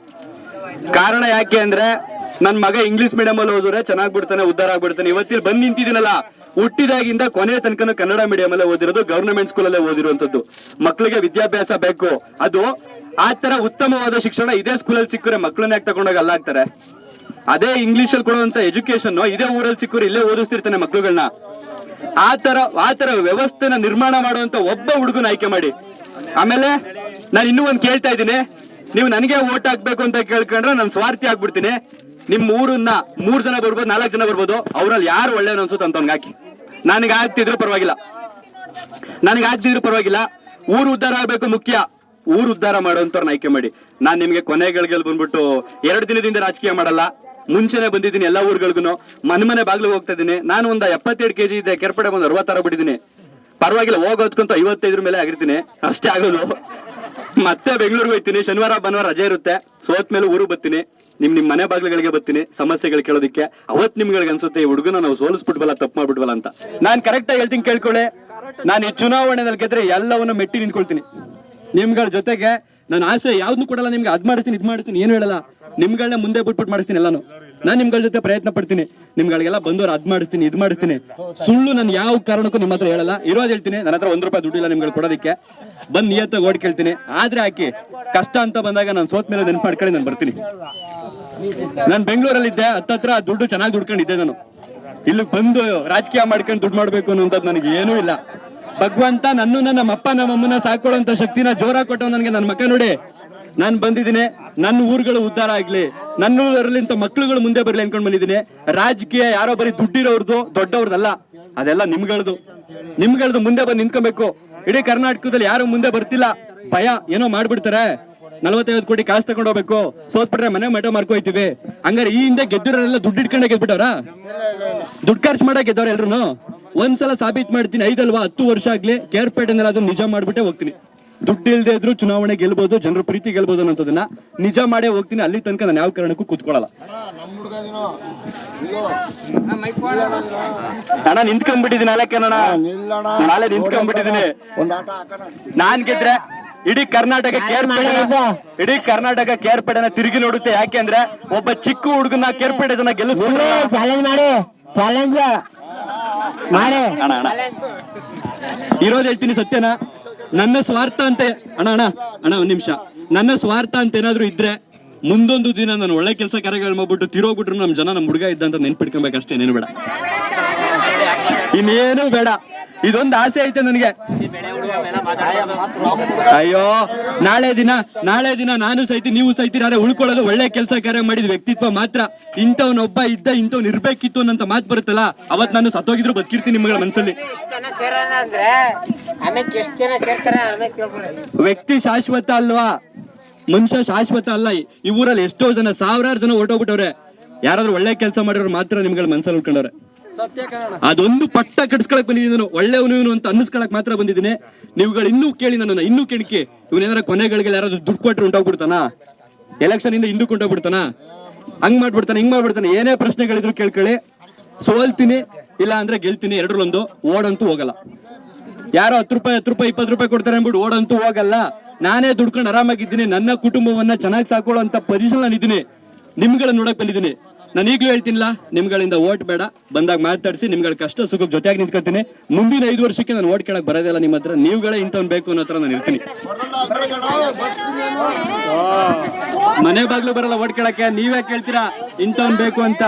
ಕಾರಣ ಯಾಕೆ ಅಂದ್ರೆ ನನ್ ಮಗ ಇಂಗ್ಲಿಷ್ ಮೀಡಿಯಂ ಅಲ್ಲಿ ಓದಿದ್ರೆ ಚೆನ್ನಾಗ್ ಬಿಡ್ತಾನೆ, ಉದ್ಧಾರ ಆಗ್ಬಿಡ್ತಾನೆ. ಇವತ್ತಿಲ್ಲಿ ಬಂದ್ ನಿಂತಿದ್ದೀನಲ್ಲ, ಹುಟ್ಟಿದಾಗಿಂದ ಕೊನೆ ತನಕ ಕನ್ನಡ ಮೀಡಿಯಂ ಅಲ್ಲೇ ಓದಿರೋದು, ಗವರ್ನಮೆಂಟ್ ಸ್ಕೂಲ್ ಅಲ್ಲೇ ಓದಿರುವಂತದ್ದು. ಮಕ್ಕಳಿಗೆ ವಿದ್ಯಾಭ್ಯಾಸ ಬೇಕು. ಅದು ಆ ತರ ಉತ್ತಮವಾದ ಶಿಕ್ಷಣ ಇದೇ ಸ್ಕೂಲಲ್ಲಿ ಸಿಕ್ಕರೆ ಮಕ್ಕಳನ್ನ ಯಾಕೆ ತಗೊಂಡಾಗ ಅಲ್ಲ ಆಗ್ತಾರೆ? ಅದೇ ಇಂಗ್ಲಿಷ್ ಅಲ್ಲಿ ಕೊಡುವಂತ ಎಜುಕೇಶನ್ ಇದೇ ಊರಲ್ಲಿ ಸಿಕ್ಕರೆ ಇಲ್ಲೇ ಓದಿಸ್ತಿರ್ತಾನೆ ಮಕ್ಳುಗಳನ್ನ. ಆ ತರ ವ್ಯವಸ್ಥೆನ ನಿರ್ಮಾಣ ಮಾಡುವಂತ ಒಬ್ಬ ಹುಡುಗನ ಆಯ್ಕೆ ಮಾಡಿ. ಆಮೇಲೆ ನಾನು ಇನ್ನೂ ಒಂದ್ ಕೇಳ್ತಾ ಇದ್ದೀನಿ, ನೀವು ನನಗೆ ಓಟ್ ಹಾಕ್ಬೇಕು ಅಂತ ಕೇಳ್ಕೊಂಡ್ರೆ ನಾನು ಸ್ವಾರ್ಥಿ ಆಗ್ಬಿಡ್ತೀನಿ. ನಿಮ್ ಊರನ್ನ 3 ಜನ ಬರ್ಬೋದು, 4 ಜನ ಬರ್ಬೋದು, ಅವ್ರಲ್ಲಿ ಯಾರು ಒಳ್ಳೆಯವ್ರು ಅನ್ಸುತ್ತೆ ಅಂತವ್ನಿಗೆ ಹಾಕಿ. ನನಗೆ ಆಗ್ತಿದ್ರು ಪರವಾಗಿಲ್ಲ. ಊರು ಉದ್ಧಾರ ಆಗ್ಬೇಕು ಮುಖ್ಯ. ಊರು ಉದ್ಧಾರ ಮಾಡುವಂತವ್ರನ್ನ ಆಯ್ಕೆ ಮಾಡಿ. ನಾನ್ ನಿಮ್ಗೆ ಕೊನೆಗಳಿಗೆ ಬಂದ್ಬಿಟ್ಟು 2 ದಿನದಿಂದ ರಾಜಕೀಯ ಮಾಡಲ್ಲ. ಮುಂಚೆನೆ ಬಂದಿದ್ದೀನಿ ಎಲ್ಲಾ ಊರುಗಳಿಗೂ, ಮನೆ ಬಾಗ್ಲಿಗೆ ಹೋಗ್ತಾ ಇದ್ದೀನಿ. ನಾನು ಒಂದು 72 kg ಇದೆ, ಕೆರ್ಪಡೆ ಬಂದು 66 ಬಿಟ್ಟಿದ್ದೀನಿ. ಪರವಾಗಿಲ್ಲ, ಹೋಗೋದ್ಕಂತ 55 ಮೇಲೆ ಆಗಿರ್ತೀನಿ, ಅಷ್ಟೇ ಆಗೋದು. ಮತ್ತೆ ಬೆಂಗಳೂರಿಗೆ ಹೋಗ್ತೀನಿ, ಶನಿವಾರ ಭಾನುವಾರ ರಜೆ ಇರುತ್ತೆ. ಸೋತ್ ಮೇಲೆ ಊರಿಗೆ ಬರ್ತೀನಿ, ನಿಮ್ ಮನೆ ಬಾಗ್ಲುಗಳಿಗೆ ಬರ್ತೀನಿ ಸಮಸ್ಯೆಗಳು ಕೇಳೋದಕ್ಕೆ. ಅವತ್ ನಿಮ್ಗಳಿಗೆ ಅನ್ಸುತ್ತೆ ಈ ಹುಡುಗನ ನಾವು ಸೋಲಿಸ್ಬಿಟ್ವಲ್ಲ, ತಪ್ಪು ಮಾಡ್ಬಿಟ್ವಲ್ಲ ಅಂತ. ನಾನ್ ಕರೆಕ್ಟ್ ಆಗಿ ಹೇಳ್ತೀನಿ, ಕೇಳ್ಕೊಳ್ಳಿ. ನಾನು ಈ ಚುನಾವಣೆಯಲ್ಲಿ ಗೆದ್ರೆ ಎಲ್ಲವನ್ನು ಮೆಟ್ಟಿ ನಿಂತ್ಕೊಳ್ತೀನಿ. ನಿಮ್ಗಳ ಜೊತೆಗೆ ನನ್ನ ಆಸೆ ಯಾವ್ದು ಕೊಡಲ್ಲ ನಿಮ್ಗೆ. ಅದ್ ಮಾಡ್ತೀನಿ, ಇದ್ ಮಾಡ್ತೀನಿ ಏನು ಹೇಳಲ್ಲ. ನಿಮ್ಗಳನ್ನ ಮುಂದೆ ಬಿಟ್ಬಿಟ್ಟು ಮಾಡಿಸ್ತೀನಿ ಎಲ್ಲಾನು. ನಾನ್ ನಿಮ್ಗಳ ಜೊತೆ ಪ್ರಯತ್ನ ಪಡ್ತೀನಿ. ನಿಮ್ಗಳಿಗೆಲ್ಲ ಬಂದವ್ರು ಅದ್ ಮಾಡಿಸ್ತೀನಿ, ಇದ್ ಮಾಡಿಸ್ತೀನಿ. ಸುಳ್ಳು ನಾನು ಯಾವ ಕಾರಣಕ್ಕೂ ನಿಮ್ಮ ಹತ್ರ ಹೇಳಲ್ಲ. ಇರೋದು ಹೇಳ್ತೀನಿ. ನನ್ನ ಹತ್ರ 1 ರೂಪಾಯಿ ದುಡ್ಡಿಲ್ಲ ನಿಮ್ಗಳು ಕೊಡೋದಕ್ಕೆ. ಬಂದ್ ನಿಯತ್ತಾಗಿ ಓಡ್ ಕೇಳ್ತೀನಿ. ಆದ್ರೆ ಹಾಕಿ ಕಷ್ಟ ಅಂತ ಬಂದಾಗ ನಾನು ಸೋತ್ ಮೇಲೆ ನೆನ್ಪು ಮಾಡ್ಕೊಂಡು ನಾನು ಬರ್ತೀನಿ. ನಾನು ಬೆಂಗಳೂರಲ್ಲಿದ್ದೆ, ಹತ್ತತ್ರ ದುಡ್ಡು ಚೆನ್ನಾಗಿ ದುಡ್ಕೊಂಡಿದ್ದೆ. ನಾನು ಇಲ್ಲಿ ಬಂದು ರಾಜಕೀಯ ಮಾಡ್ಕೊಂಡು ದುಡ್ಡು ಮಾಡ್ಬೇಕು ಅನ್ನೋಂಥದ್ದು ನನಗೆ ಏನೂ ಇಲ್ಲ. ಭಗವಂತ ನಮ್ಮ ಅಪ್ಪ ನಮ್ಮಮ್ಮನ ಸಾಕೊಳ್ಳುವಂತ ಶಕ್ತಿನ ಜೋರಾಗಿ ಕೊಟ್ಟವ್ ನನಗೆ. ನನ್ನ ಮಕ್ಕ ನೋಡಿ, ನಾನು ಬಂದಿದ್ದೀನಿ, ನನ್ನ ಊರುಗಳು ಉದ್ಧಾರ ಆಗ್ಲಿ, ನನ್ನ ಊರಲ್ಲಿಂತ ಮಕ್ಳುಗಳು ಮುಂದೆ ಬರ್ಲಿ ಅನ್ಕೊಂಡ್ ಬಂದಿದ್ದೀನಿ. ರಾಜಕೀಯ ಯಾರೋ ಬರೀ ದುಡ್ಡಿರೋರ್ದು ದೊಡ್ಡವ್ರದಲ್ಲ, ಅದೆಲ್ಲ ನಿಮ್ಗಳದು ಮುಂದೆ ಬಂದು ನಿಂತ್ಕೊಬೇಕು. ಇಡೀ ಕರ್ನಾಟಕದಲ್ಲಿ ಯಾರು ಮುಂದೆ ಬರ್ತಿಲ್ಲ, ಭಯ, ಏನೋ ಮಾಡ್ಬಿಡ್ತಾರೆ. 45 ಕೋಟಿ ಕಾಸು ತಗೊಂಡು ಹೋಗ್ಬೇಕು, ಸೋತ್ಬಿಟ್ರೆ ಮನೆ ಮಠ ಮಾರ್ಕೋಯ್ತಿವಿ. ಹಂಗಾರೆ ಈ ಹಿಂದೆ ಗೆದ್ದಿರೋರೆಲ್ಲ ದುಡ್ಡು ಇಟ್ಕೊಂಡೆ ಗೆದ್ಬಿಟ್ಟವ್ರ? ದುಡ್ಡು ಖರ್ಚು ಮಾಡಕ್ ಗೆದ್ದವ್ರ ಎಲ್ರು? ಒಂದ್ಸಲ ಸಾಬೀತ್ ಮಾಡ್ತೀನಿ, 5 ಅಲ್ವಾ 10 ವರ್ಷ ಆಗ್ಲಿ, ಕೇರ್ಪೇಟೆನಲ್ಲಿ ಅದನ್ನ ನಿಜ ಮಾಡ್ಬಿಟ್ಟೆ ಹೋಗ್ತೀನಿ. ದುಡ್ಡು ಇಲ್ದೇ ಇದ್ರು ಚುನಾವಣೆ ಗೆಲ್ಬಹುದು, ಜನರು ಪ್ರೀತಿ ಗೆಲ್ಬಹುದು ಅನ್ನೋದನ್ನ ನಿಜ ಮಾಡೇ ಹೋಗ್ತೀನಿ. ಅಲ್ಲಿ ತನಕ ನಾನು ಯಾವ ಕಾರಣಕ್ಕೂ ಕೂತ್ಕೊಳ್ಳಲ್ಲ. ಅಣ್ಣ ನಿಂತ್ಕೊಂಡ್ಬಿಟ್ಟಿದ್ದೀನಿ, ನಾಳೆ ನಿಂತ್ಕೊಂಡ್ಬಿಟ್ಟಿದ್ದೀನಿ. ನಾನ್ ಗೆದ್ರೆ ಇಡೀ ಕರ್ನಾಟಕ ಕೇರ್ಪೇಟೆನ ತಿರುಗಿ ನೋಡುತ್ತೆ. ಯಾಕೆ ಅಂದ್ರೆ ಒಬ್ಬ ಚಿಕ್ಕ ಹುಡುಗನ ಕೇರ್ಪೇಟೆ ಜನ ಗೆಲ್ಲಿಸ್ಬಿಟ್ಟು ಇರೋದು ಹೇಳ್ತೀನಿ ಸತ್ಯನ. ನನ್ನ ಸ್ವಾರ್ಥ ಅಂತ ಅಣ್ಣ ಒಂದ್ ನಿಮಿಷ, ನನ್ನ ಸ್ವಾರ್ಥ ಅಂತ ಏನಾದ್ರು ಇದ್ರೆ ಮುಂದೊಂದು ದಿನ ನಾನು ಒಳ್ಳೆ ಕೆಲಸ ಕಾರ್ಯಗಳು ಮಾಡ್ಬಿಟ್ಟು ತಿರೋಗ್ಬಿಟ್ರು ನಮ್ ಜನ ನಮ್ಮ ಹುಡುಗ ಇದ್ದಂತ ನೆನ್ಪಿಟ್ಕೊಬೇಕಷ್ಟೇ, ಏನೇನು ಬೇಡ, ಇನ್ನೇನು ಬೇಡ. ಇದೊಂದು ಆಸೆ ಐತೆ ನನಗೆ. ಅಯ್ಯೋ ನಾಳೆ ದಿನ ನಾನು ಸೈತಿ, ನೀವು ಸೈತಿರಾರೆ ಉಳ್ಕೊಳ್ಳೋದು ಒಳ್ಳೆ ಕೆಲಸ ಕಾರ್ಯ ಮಾಡಿದ ವ್ಯಕ್ತಿತ್ವ ಮಾತ್ರ. ಇಂಥವ್ನೊಬ್ಬ ಇದ್ದ, ಇಂಥವ್ನು ಇರ್ಬೇಕಿತ್ತು ಅನ್ನಂತ ಮಾತು ಬರುತ್ತಲ್ಲ, ಅವತ್ ನಾನು ಸತ್ತೋಗಿದ್ರು ಬದುಕಿರ್ತೀನಿ ನಿಮ್ಗಳ ಮನಸ್ಸಲ್ಲಿ. ಆಮೇಲೆ ಎಷ್ಟು ಜನ ಸೇರ್ತಾರೆ ಆಮೇಲೆ ಕೇಳ್ಕೊಳ್ಳಿ. ವ್ಯಕ್ತಿ ಶಾಶ್ವತ ಅಲ್ವಾ, ಮನುಷ್ಯ ಶಾಶ್ವತ ಅಲ್ಲ. ಈ ಊರಲ್ಲಿ ಎಷ್ಟೋ ಜನ, ಸಾವಿರಾರು ಜನ ಹೊರಟೋಗ್ಬಿಟ್ಟವ್ರೆ. ಯಾರಾದ್ರೂ ಒಳ್ಳೆ ಕೆಲಸ ಮಾಡಿರೋರು ಮಾತ್ರ ನಿಮ್ಗಳ ಮನ್ಸಲ್ಲಿ ಉಳ್ಕೊಂಡವ್ರೆ. ಅದೊಂದು ಪಟ್ಟ ಕಟ್ಸ್ಕೊಳಕ್ ಬಂದಿದ್ದೀನಿ ನಾನು, ಒಳ್ಳೆಯವನು ಅಂತ ಅನ್ನಿಸ್ಕೊಳಕ್ ಮಾತ್ರ ಬಂದಿದ್ದೀನಿ. ನೀವುಗಳು ಇನ್ನೂ ಕೇಳಿ ನನ್ನ, ಇನ್ನೂ ಕೆಣಕಿ. ಇವನೇನಾರ ಕೊನೆಗಳಿಗೆ ಯಾರಾದ್ರೂ ದುಡ್ಡು ಕೊಟ್ಟರೆ ಉಂಟೋಗ್ಬಿಡ್ತಾನ, ಎಲೆಕ್ಷನ್ ಇಂದ ಹಿಂದಕ್ಕೆ ಉಂಟೋಗ್ಬಿಡ್ತಾನ, ಹಂಗ್ ಮಾಡ್ಬಿಡ್ತಾನೆ, ಹಿಂಗ್ ಮಾಡ್ಬಿಡ್ತಾನೆ. ಏನೇ ಪ್ರಶ್ನೆಗಳಿದ್ರು ಕೇಳ್ಕೊಳ್ಳಿ. ಸೋಲ್ತೀನಿ ಇಲ್ಲ ಅಂದ್ರೆ ಗೆಲ್ತೀನಿ, ಎರಡರಲ್ಲೊಂದು. ಓಡಂತೂ ಹೋಗಲ್ಲ. ಯಾರೋ 10 ರೂಪಾಯಿ 20 ರೂಪಾಯಿ ಕೊಡ್ತಾರೆ ಅಂದ್ಬಿಟ್ಟು ಓಡಂತೂ ಹೋಗಲ್ಲ. ನಾನೇ ದುಡ್ಕೊಂಡು ಆರಾಮಾಗಿದ್ದೀನಿ. ನನ್ನ ಕುಟುಂಬವನ್ನ ಚೆನ್ನಾಗಿ ಸಾಕೊಳ್ಳೋ ಅಂತ ಪೊಸಿಷನ್ ನಾನು ಇದ್ದೀನಿ. ನಿಮ್ಗಳ ನೋಡಕ್ ಬಂದಿದ್ದೀನಿ. ನಾನು ಈಗಲೂ ಹೇಳ್ತೀನಿಲ್ಲ, ನಿಮ್ಗಳಿಂದ ಓಟ್ ಬೇಡ, ಬಂದಾಗ ಮಾತಾಡಿಸಿ ನಿಮ್ಗಳ ಕಷ್ಟ ಸುಖಕ್ಕೆ ಜೊತೆಯಾಗಿ ನಿಂತ್ಕೊಳ್ತೀನಿ. ಮುಂದಿನ 5 ವರ್ಷಕ್ಕೆ ನಾನು ಓಟ್ ಕೇಳಕ್ ಬರೋದಿಲ್ಲ ನಿಮ್ಮ ಹತ್ರ. ನೀವುಗಳೇ ಇಂಥವ್ನು ಬೇಕು ಅನ್ನೋ ಹತ್ರ ನಾನು ಇರ್ತೀನಿ. ಮನೆ ಬಾಗ್ಲು ಬರಲ್ಲ ಓಟ್ ಕೇಳಕ್ಕೆ, ನೀವೇ ಕೇಳ್ತೀರಾ ಇಂಥವ್ನು ಬೇಕು ಅಂತ.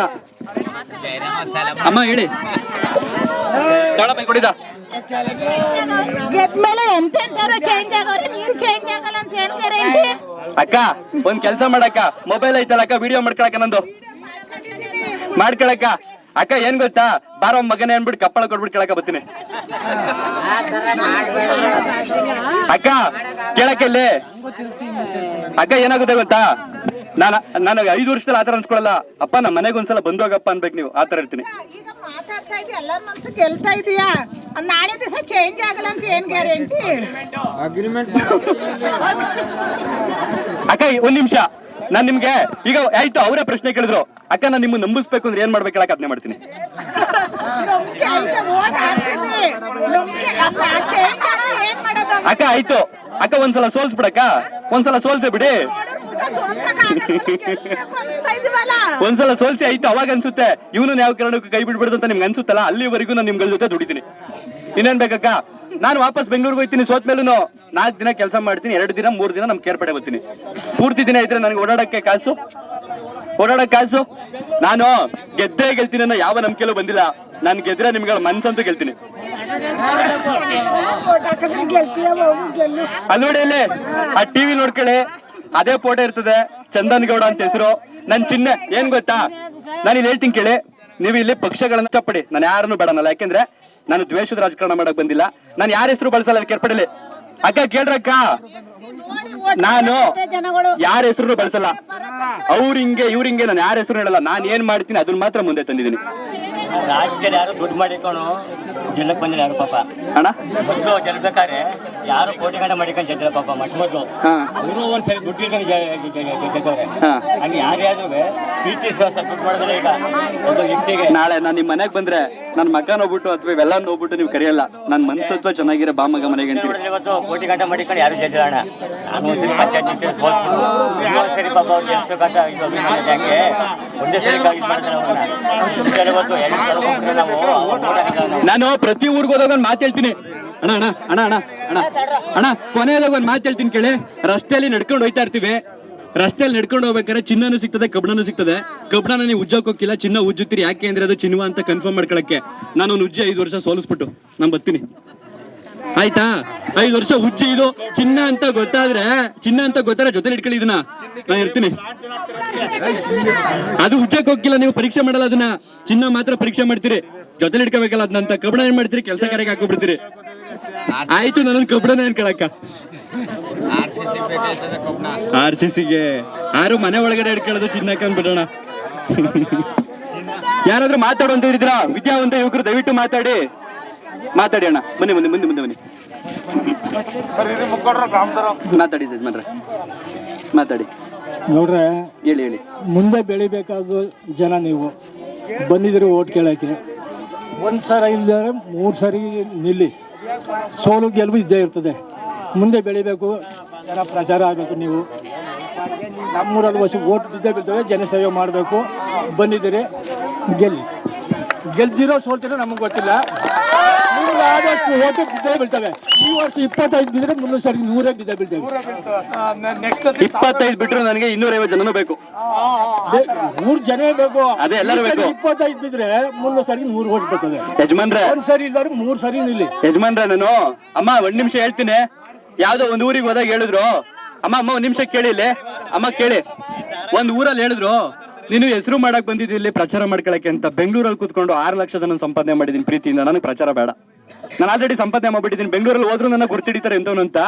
ಅಮ್ಮ ಹೇಳಿ, ಕೊಡಿದ ಗೆದ್ಮೇಲೆ ಎಂತೆಂತವ್ರು ಚೇಂಜ್ ಆಗೋರು, ನೀವ್ ಚೇಂಜ್ ಆಗಲ್ಲ ಅಂತ ಏನ್ ಗ್ಯಾರಂಟಿ? ಅಕ್ಕ ಒಂದ್ ಕೆಲ್ಸ ಮಾಡಕ್ಕ, ಮೊಬೈಲ್ ಐತಲ್ಲ ಅಕ್ಕ, ವಿಡಿಯೋ ಮಾಡ್ಕೊಳಕ, ನಂದು ಮಾಡ್ಕೊಳಕ್ಕ. ಅಕ್ಕ ಏನ್ ಗೊತ್ತಾ, ಬಾರೋ ಮಗನೇ ಅನ್ಬಿಟ್ಟು ಕಪ್ಪಳ ಕೊಟ್ಬಿಟ್ಟು ಕೇಳಕ ಬರ್ತೀನಿ. ಅಕ್ಕ ಕೇಳಕ್ಕೆ ಇಲ್ಲಿ ಅಕ್ಕ ಏನಾಗುತ್ತೆ ಗೊತ್ತಾ, ನಾನು 5 ವರ್ಷದಲ್ಲಿ ಆತರ ಅನ್ಸ್ಕೊಳಲ್ಲ. ಅಪ್ಪ ನಮ್ಮ ಮನೆಗೆ ಒಂದ್ಸಲ ಬಂದೋಗಪ್ಪ ಅನ್ಬೇಕು ನೀವು, ಆತರ ಇರ್ತೀನಿ. ಈಗ ಮಾತಾಡ್ತಾ ಇದೀಯ, ಎಲ್ಲರ ಮನ್ಸು ಗೆಲ್ತಾ ಇದೀಯಾ, ನಾಳೆ ದಿವಸ ಚೇಂಜ್ ಆಗಲ್ಲ ಅಂತ ಏನ್ ಗ್ಯಾರಂಟಿ? ಅಕ್ಕ ಒಂದ್ ನಿಮಿಷ, ನಾನ್ ನಿಮ್ಗೆ ಈಗ ಆಯ್ತು ಅವರೇ ಪ್ರಶ್ನೆ ಕೇಳಿದ್ರು. ಅಕ್ಕ ನಾನು ನಿಮ್ಮನ್ನ ನಂಬಿಸ್ಬೇಕು ಅಂದ್ರೆ ಏನ್ ಮಾಡ್ಬೇಕು ಹೇಳಕ್ ಅದನ್ನೇ ಮಾಡ್ತೀನಿ. ಅಕ್ಕ ಆಯ್ತು ಅಕ್ಕ, ಒಂದ್ಸಲ ಸೋಲ್ಸ್ಬಿಡಕ್ಕ, ಒಂದ್ಸಲ ಸೋಲ್ಸೇ ಬಿಡಿ. ಒಂದ್ಸಲ ಸೋಲ್ಸಿ ಆಯ್ತು, ಅವಾಗ ಅನ್ಸುತ್ತೆ ಇವನು ಯಾವ ಕಾರಣಕ್ಕೂ ಕೈ ಬಿಡ್ಬಿಡ್ದು ಅಂತ ನಿಮ್ಗೆ ಅನ್ಸುತ್ತಲ್ಲ. ಅಲ್ಲಿವರೆಗೂ ನಾನು ನಿಮ್ಗಳ ಜೊತೆ ದುಡಿತೀನಿ. ಇನ್ನೇನ್ ಬೇಕಕ್ಕ, ನಾನು ವಾಪಸ್ ಬೆಂಗಳೂರಿಗೆ ಹೋಗ್ತೀನಿ. ಸೋತ್ಮೇಲೂ 4 ದಿನ ಕೆಲಸ ಮಾಡ್ತೀನಿ, 2 ದಿನ 3 ದಿನ ನಮ್ ಕೇರ್ಪೇಟೆ ಬರ್ತೀನಿ. ಪೂರ್ತಿ ದಿನ ಇದ್ರೆ ನನಗೆ ಓಡಾಡಕ್ ಕಾಸು. ನಾನು ಗೆದ್ದೇ ಗೆಲ್ತೀನಿ ಅನ್ನೋ ಯಾವ ನಂಬಿಕೆಲೂ ಬಂದಿಲ್ಲ. ನಾನು ಗೆದ್ರೆ ನಿಮ್ಗಳ ಮನ್ಸಂತೂ ಗೆಲ್ತೀನಿ. ಅಲ್ಲಿ ನೋಡಿ, ಇಲ್ಲಿ ಆ ಟಿವಿ ನೋಡ್ಕೊಳ್ಳಿ, ಅದೇ ಫೋಟೋ ಇರ್ತದೆ, ಚಂದನ್ ಗೌಡ ಅಂತ ಹೆಸರು. ನನ್ ಚಿನ್ನ ಏನ್ ಗೊತ್ತಾ, ನಾನು ಇಲ್ಲಿ ಹೇಳ್ತೀನಿ ಕೇಳಿ. ನೀವು ಇಲ್ಲಿ ಪಕ್ಷಗಳನ್ನ ಇಷ್ಟಪಡಿ, ನಾನು ಯಾರನ್ನು ಬೇಡನಲ್ಲ. ಯಾಕೆಂದ್ರೆ ನಾನು ದ್ವೇಷದ ರಾಜಕಾರಣ ಮಾಡಕ್ ಬಂದಿಲ್ಲ. ನಾನು ಯಾರ ಹೆಸರು ಬಳಸಲ್ಲ ಕೆರ್ಪಡಲಿ. ಅಕ್ಕ ಕೇಳ್ರಕ್ಕ, ನಾನು ಯಾರ ಹೆಸರು ಬಳಸಲ್ಲ. ಅವ್ರಿಂಗೆ ಇವ್ರಿಂಗೆ ನಾನು ಯಾರ ಹೆಸರು ಹೇಳಲ್ಲ. ನಾನು ಏನ್ ಮಾಡ್ತೀನಿ ಅದನ್ನ ಮಾತ್ರ ಮುಂದೆ ತಂದಿದ್ದೀನಿ. ರಾಜಕೀಯ ಯಾರು ದುಡ್ಡು ಮಾಡಿಕೊಂಡು ಗೆಲ್ಲಕ್ ಬಂದಿಲ್ಲ ಯಾರು ಪಾಪ. ಅಣ್ಣ ಮೊದಲು ಗೆಲ್ಬೇಕಾದ್ರೆ ಯಾರು ಕೋಟಿ ಗಂಟೆ ಮಾಡಿಕೊಂಡು ಗೆದ್ದಿಲ್ಲ ಪಾಪ. ಮೊದಲು ಅವರು ಒಂದ್ಸರಿ ದುಡ್ಡು ಗೆದ್ದವ್ರೆ. ಹಂಗೆ ಯಾರ್ಯಾರು ಪ್ರೀತಿ ವಿಶ್ವಾಸ ದುಡ್ಡು ಮಾಡಿದ್ರೆ ಈಗ ಒಂದು ವ್ಯಕ್ತಿಗೆ. ನಾಳೆ ನಾನು ನಿಮ್ ಮನೆಗ್ ಬಂದ್ರೆ ನನ್ನ ಮಗ ನೋಡ್ಬಿಟ್ಟು ಅಥವಾ ಇವೆಲ್ಲ ನೋಡ್ಬಿಟ್ಟು ನೀವು ಕರೆಯಲ್ಲ. ನನ್ ಮನ್ಸತ್ವ ಚೆನ್ನಾಗಿರೋ ಬಾ ಮಗ ಮನೆಗೆ ಅಂತ. ಇವತ್ತು ಕೋಟಿ ಗಂಟೆ ಮಾಡಿಕೊಂಡು ಯಾರು ಗೆದ್ದಿಲ್ಲ ಅಣ್ಣ. ನಾನು ಒಂದ್ಸರಿ ಒಂದ್ಸರಿ ಪಾಪ ಅವ್ರು ಗೆಲ್ಬೇಕಂತ ಇದು ಅಭಿಮಾನ ಯಾಕೆ ಒಂದೇ ಸರಿ ಇದು ಮಾಡ್ತಾರೆ ಅವ್ರನ್ನ. ಇವತ್ತು ನಾನು ಪ್ರತಿ ಊರ್ಗ್ ಹೋದಾಗ ಒಂದ್ ಮಾತು ಹೇಳ್ತೀನಿ. ಅಣ್ಣ ಅಣ್ಣ ಅಣ್ಣ ಅಣ್ಣ ಅಣ್ಣ ಅಣ್ಣ ಕೊನೆಯದಾಗ ಒಂದ್ ಮಾತು ಹೇಳ್ತೀನಿ ಕೇಳಿ. ರಸ್ತೆಯಲ್ಲಿ ನಡ್ಕೊಂಡು ಹೋಯ್ತಾ ಇರ್ತೀವಿ. ರಸ್ತೆಯಲ್ಲಿ ನಡ್ಕೊಂಡು ಹೋಗ್ಬೇಕಾದ್ರೆ ಚಿನ್ನನೂ ಸಿಗ್ತದೆ, ಕಬ್ಬಣನೂ ಸಿಗ್ತದೆ. ಕಬ್ಬಣನ ನೀವು ಉಜ್ಜಕ್ ಹೋಗಿಲ್ಲ, ಚಿನ್ನ ಉಜ್ಜುತ್ತೀರಿ. ಯಾಕೆ ಅಂದ್ರೆ ಅದು ಚಿನ್ನ ಅಂತ ಕನ್ಫರ್ಮ್ ಮಾಡ್ಕೊಳಕ್ಕೆ. ನಾನು ಒಂದು ಉಜ್ಜಿ 5 ವರ್ಷ ಸೋಲಿಸ್ಬಿಟ್ಟು ನಾನು ಬರ್ತೀನಿ, ಆಯ್ತಾ? 5 ವರ್ಷ ಉಜ್ಜಿ ಇದು ಚಿನ್ನ ಅಂತ ಗೊತ್ತಾದ್ರೆ ಜೊತೆ ಇಟ್ಕೊಳ್ಳಿ, ಇದನ್ನ ನಾನು ಇರ್ತೀನಿ. ಅದು ಉಜ್ಜಕ್ ಹೋಗಿಲ್ಲ, ನೀವು ಪರೀಕ್ಷೆ ಮಾಡಲ್ಲ ಅದನ್ನ. ಚಿನ್ನ ಮಾತ್ರ ಪರೀಕ್ಷೆ ಮಾಡ್ತೀರಿ, ಜೊತೆ ಇಟ್ಕೋಬೇಕಲ್ಲ ಅದನ್ನಂತ. ಕಬ್ಬಣ ಏನ್ ಮಾಡ್ತೀರಿ, ಕೆಲಸ ಕಾರ್ಯಕ್ಕೆ ಹಾಕೊಬಿಡ್ತೀರಿ. ಆಯ್ತು, ನನ್ನ ಕಬ್ಬಣನ ಅನ್ಕೊಳಕ್ಕ. RCCಗೆ ಯಾರು ಮನೆ ಒಳಗಡೆ ಇಟ್ಕೊಳ್ಳೋದು ಚಿನ್ನಕ್ಕೆ ಅಂದ್ಬಿಡೋಣ. ಯಾರಾದ್ರೂ ಮಾತಾಡುವಂತ ಇದ್ರಾ? ವಿದ್ಯಾವಂತ ಯುವಕರು ದಯವಿಟ್ಟು ಮಾತಾಡಿ ಅಣ್ಣ. ಬನ್ನಿ ಮಾತಾಡಿ ಯಜಮಾನ್ರೆ, ಮಾತಾಡಿ. ನೋಡ್ರೆ, ಹೇಳಿ. ಮುಂದೆ ಬೆಳಿಬೇಕಾದ ಜನ ನೀವು ಬಂದಿದ್ದೀರಿ ಓಟ್ ಕೇಳಕ್ಕೆ. 1 ಸಲ ಇಲ್ಲದ್ರೆ 3 ಸರಿ ನಿಲ್ಲಿ. ಸೋಲು ಗೆಲುವು ಇದ್ದೇ ಇರ್ತದೆ. ಮುಂದೆ ಬೆಳಿಬೇಕು, ಜನ ಪ್ರಚಾರ ಆಗಬೇಕು. ನೀವು ನಮ್ಮೂರಲ್ಲಿ ವರ್ಷ ಓಟ್ ಬಿದ್ದೇ ಬೀಳ್ತವೆ. ಜನಸೇವೆ ಮಾಡಬೇಕು. ಬಂದಿದ್ದೀರಿ, ಗೆಲ್ದಿರೋ ಸೋಲ್ತಿರೋ ನಮಗೆ ಗೊತ್ತಿಲ್ಲ. ನಿಮ್ಗೆ ಆದಷ್ಟು ಓಟು ಬಿದ್ದೇ ಬೀಳ್ತವೆ. ಈ ವರ್ಷ 25 ಬಿದ್ದರೆ ಮುಂದಿನ ಸರಿ 100 ಬಿದ್ದೇ ಬೀಳ್ತೇವೆ. ನೆಕ್ಸ್ಟ್ 25 ಬಿಟ್ರೆ ನನಗೆ 250 ಜನನೂ ಬೇಕು. 100 ಜನ ಬೇಕು. ಅದೇ ಎಲ್ಲರೂ ಬೇಕು. 25 ಬಿದ್ರೆ ಮುಂದಿನ ಸರಿ 100 ಓಟ್ ಬರ್ತದೆ. ಯಜಮಾನ್ರೆ, 1 ಸರಿ ಇಲ್ದಾರೆ 3 ಸರಿ ನಿಲ್ಲಿ. ಯಜಮಾನ್ರೆ, ನಾನು ಅಮ್ಮ 1 ನಿಮಿಷ ಹೇಳ್ತೀನಿ. ಯಾವ್ದೋ ಒಂದು ಊರಿಗೆ ಹೋದಾಗ ಹೇಳಿದ್ರು, ಅಮ್ಮ 1 ನಿಮಿಷ ಕೇಳಿಲ್ಲ ಅಮ್ಮ, ಕೇಳಿ. ಒಂದ್ ಊರಲ್ಲಿ ಹೇಳಿದ್ರು, ನೀನು ಹೆಸರು ಮಾಡಕ್ ಬಂದಿದ್ದಿ ಇಲ್ಲಿ ಪ್ರಚಾರ ಮಾಡ್ಕೊಳಕ್ಕೆ ಅಂತ. ಬೆಂಗಳೂರಲ್ಲಿ ಕೂತ್ಕೊಂಡು 6 ಲಕ್ಷ ಜನ ಸಂಪಾದನೆ ಮಾಡಿದೀನಿ ಪ್ರೀತಿಯಿಂದ. ನನಗೆ ಪ್ರಚಾರ ಬೇಡ. ನಾನು ಆಲ್ರೆಡಿ ಸಂಪಾದನೆ ಮಾಡ್ಬಿಟ್ಟಿದ್ದೀನಿ. ಬೆಂಗಳೂರಲ್ಲಿ ಹೋದ್ರು ನನ್ನ ಗುರ್ತಿಡಿತಾರೆ ಎಂತವನು ಅಂತ.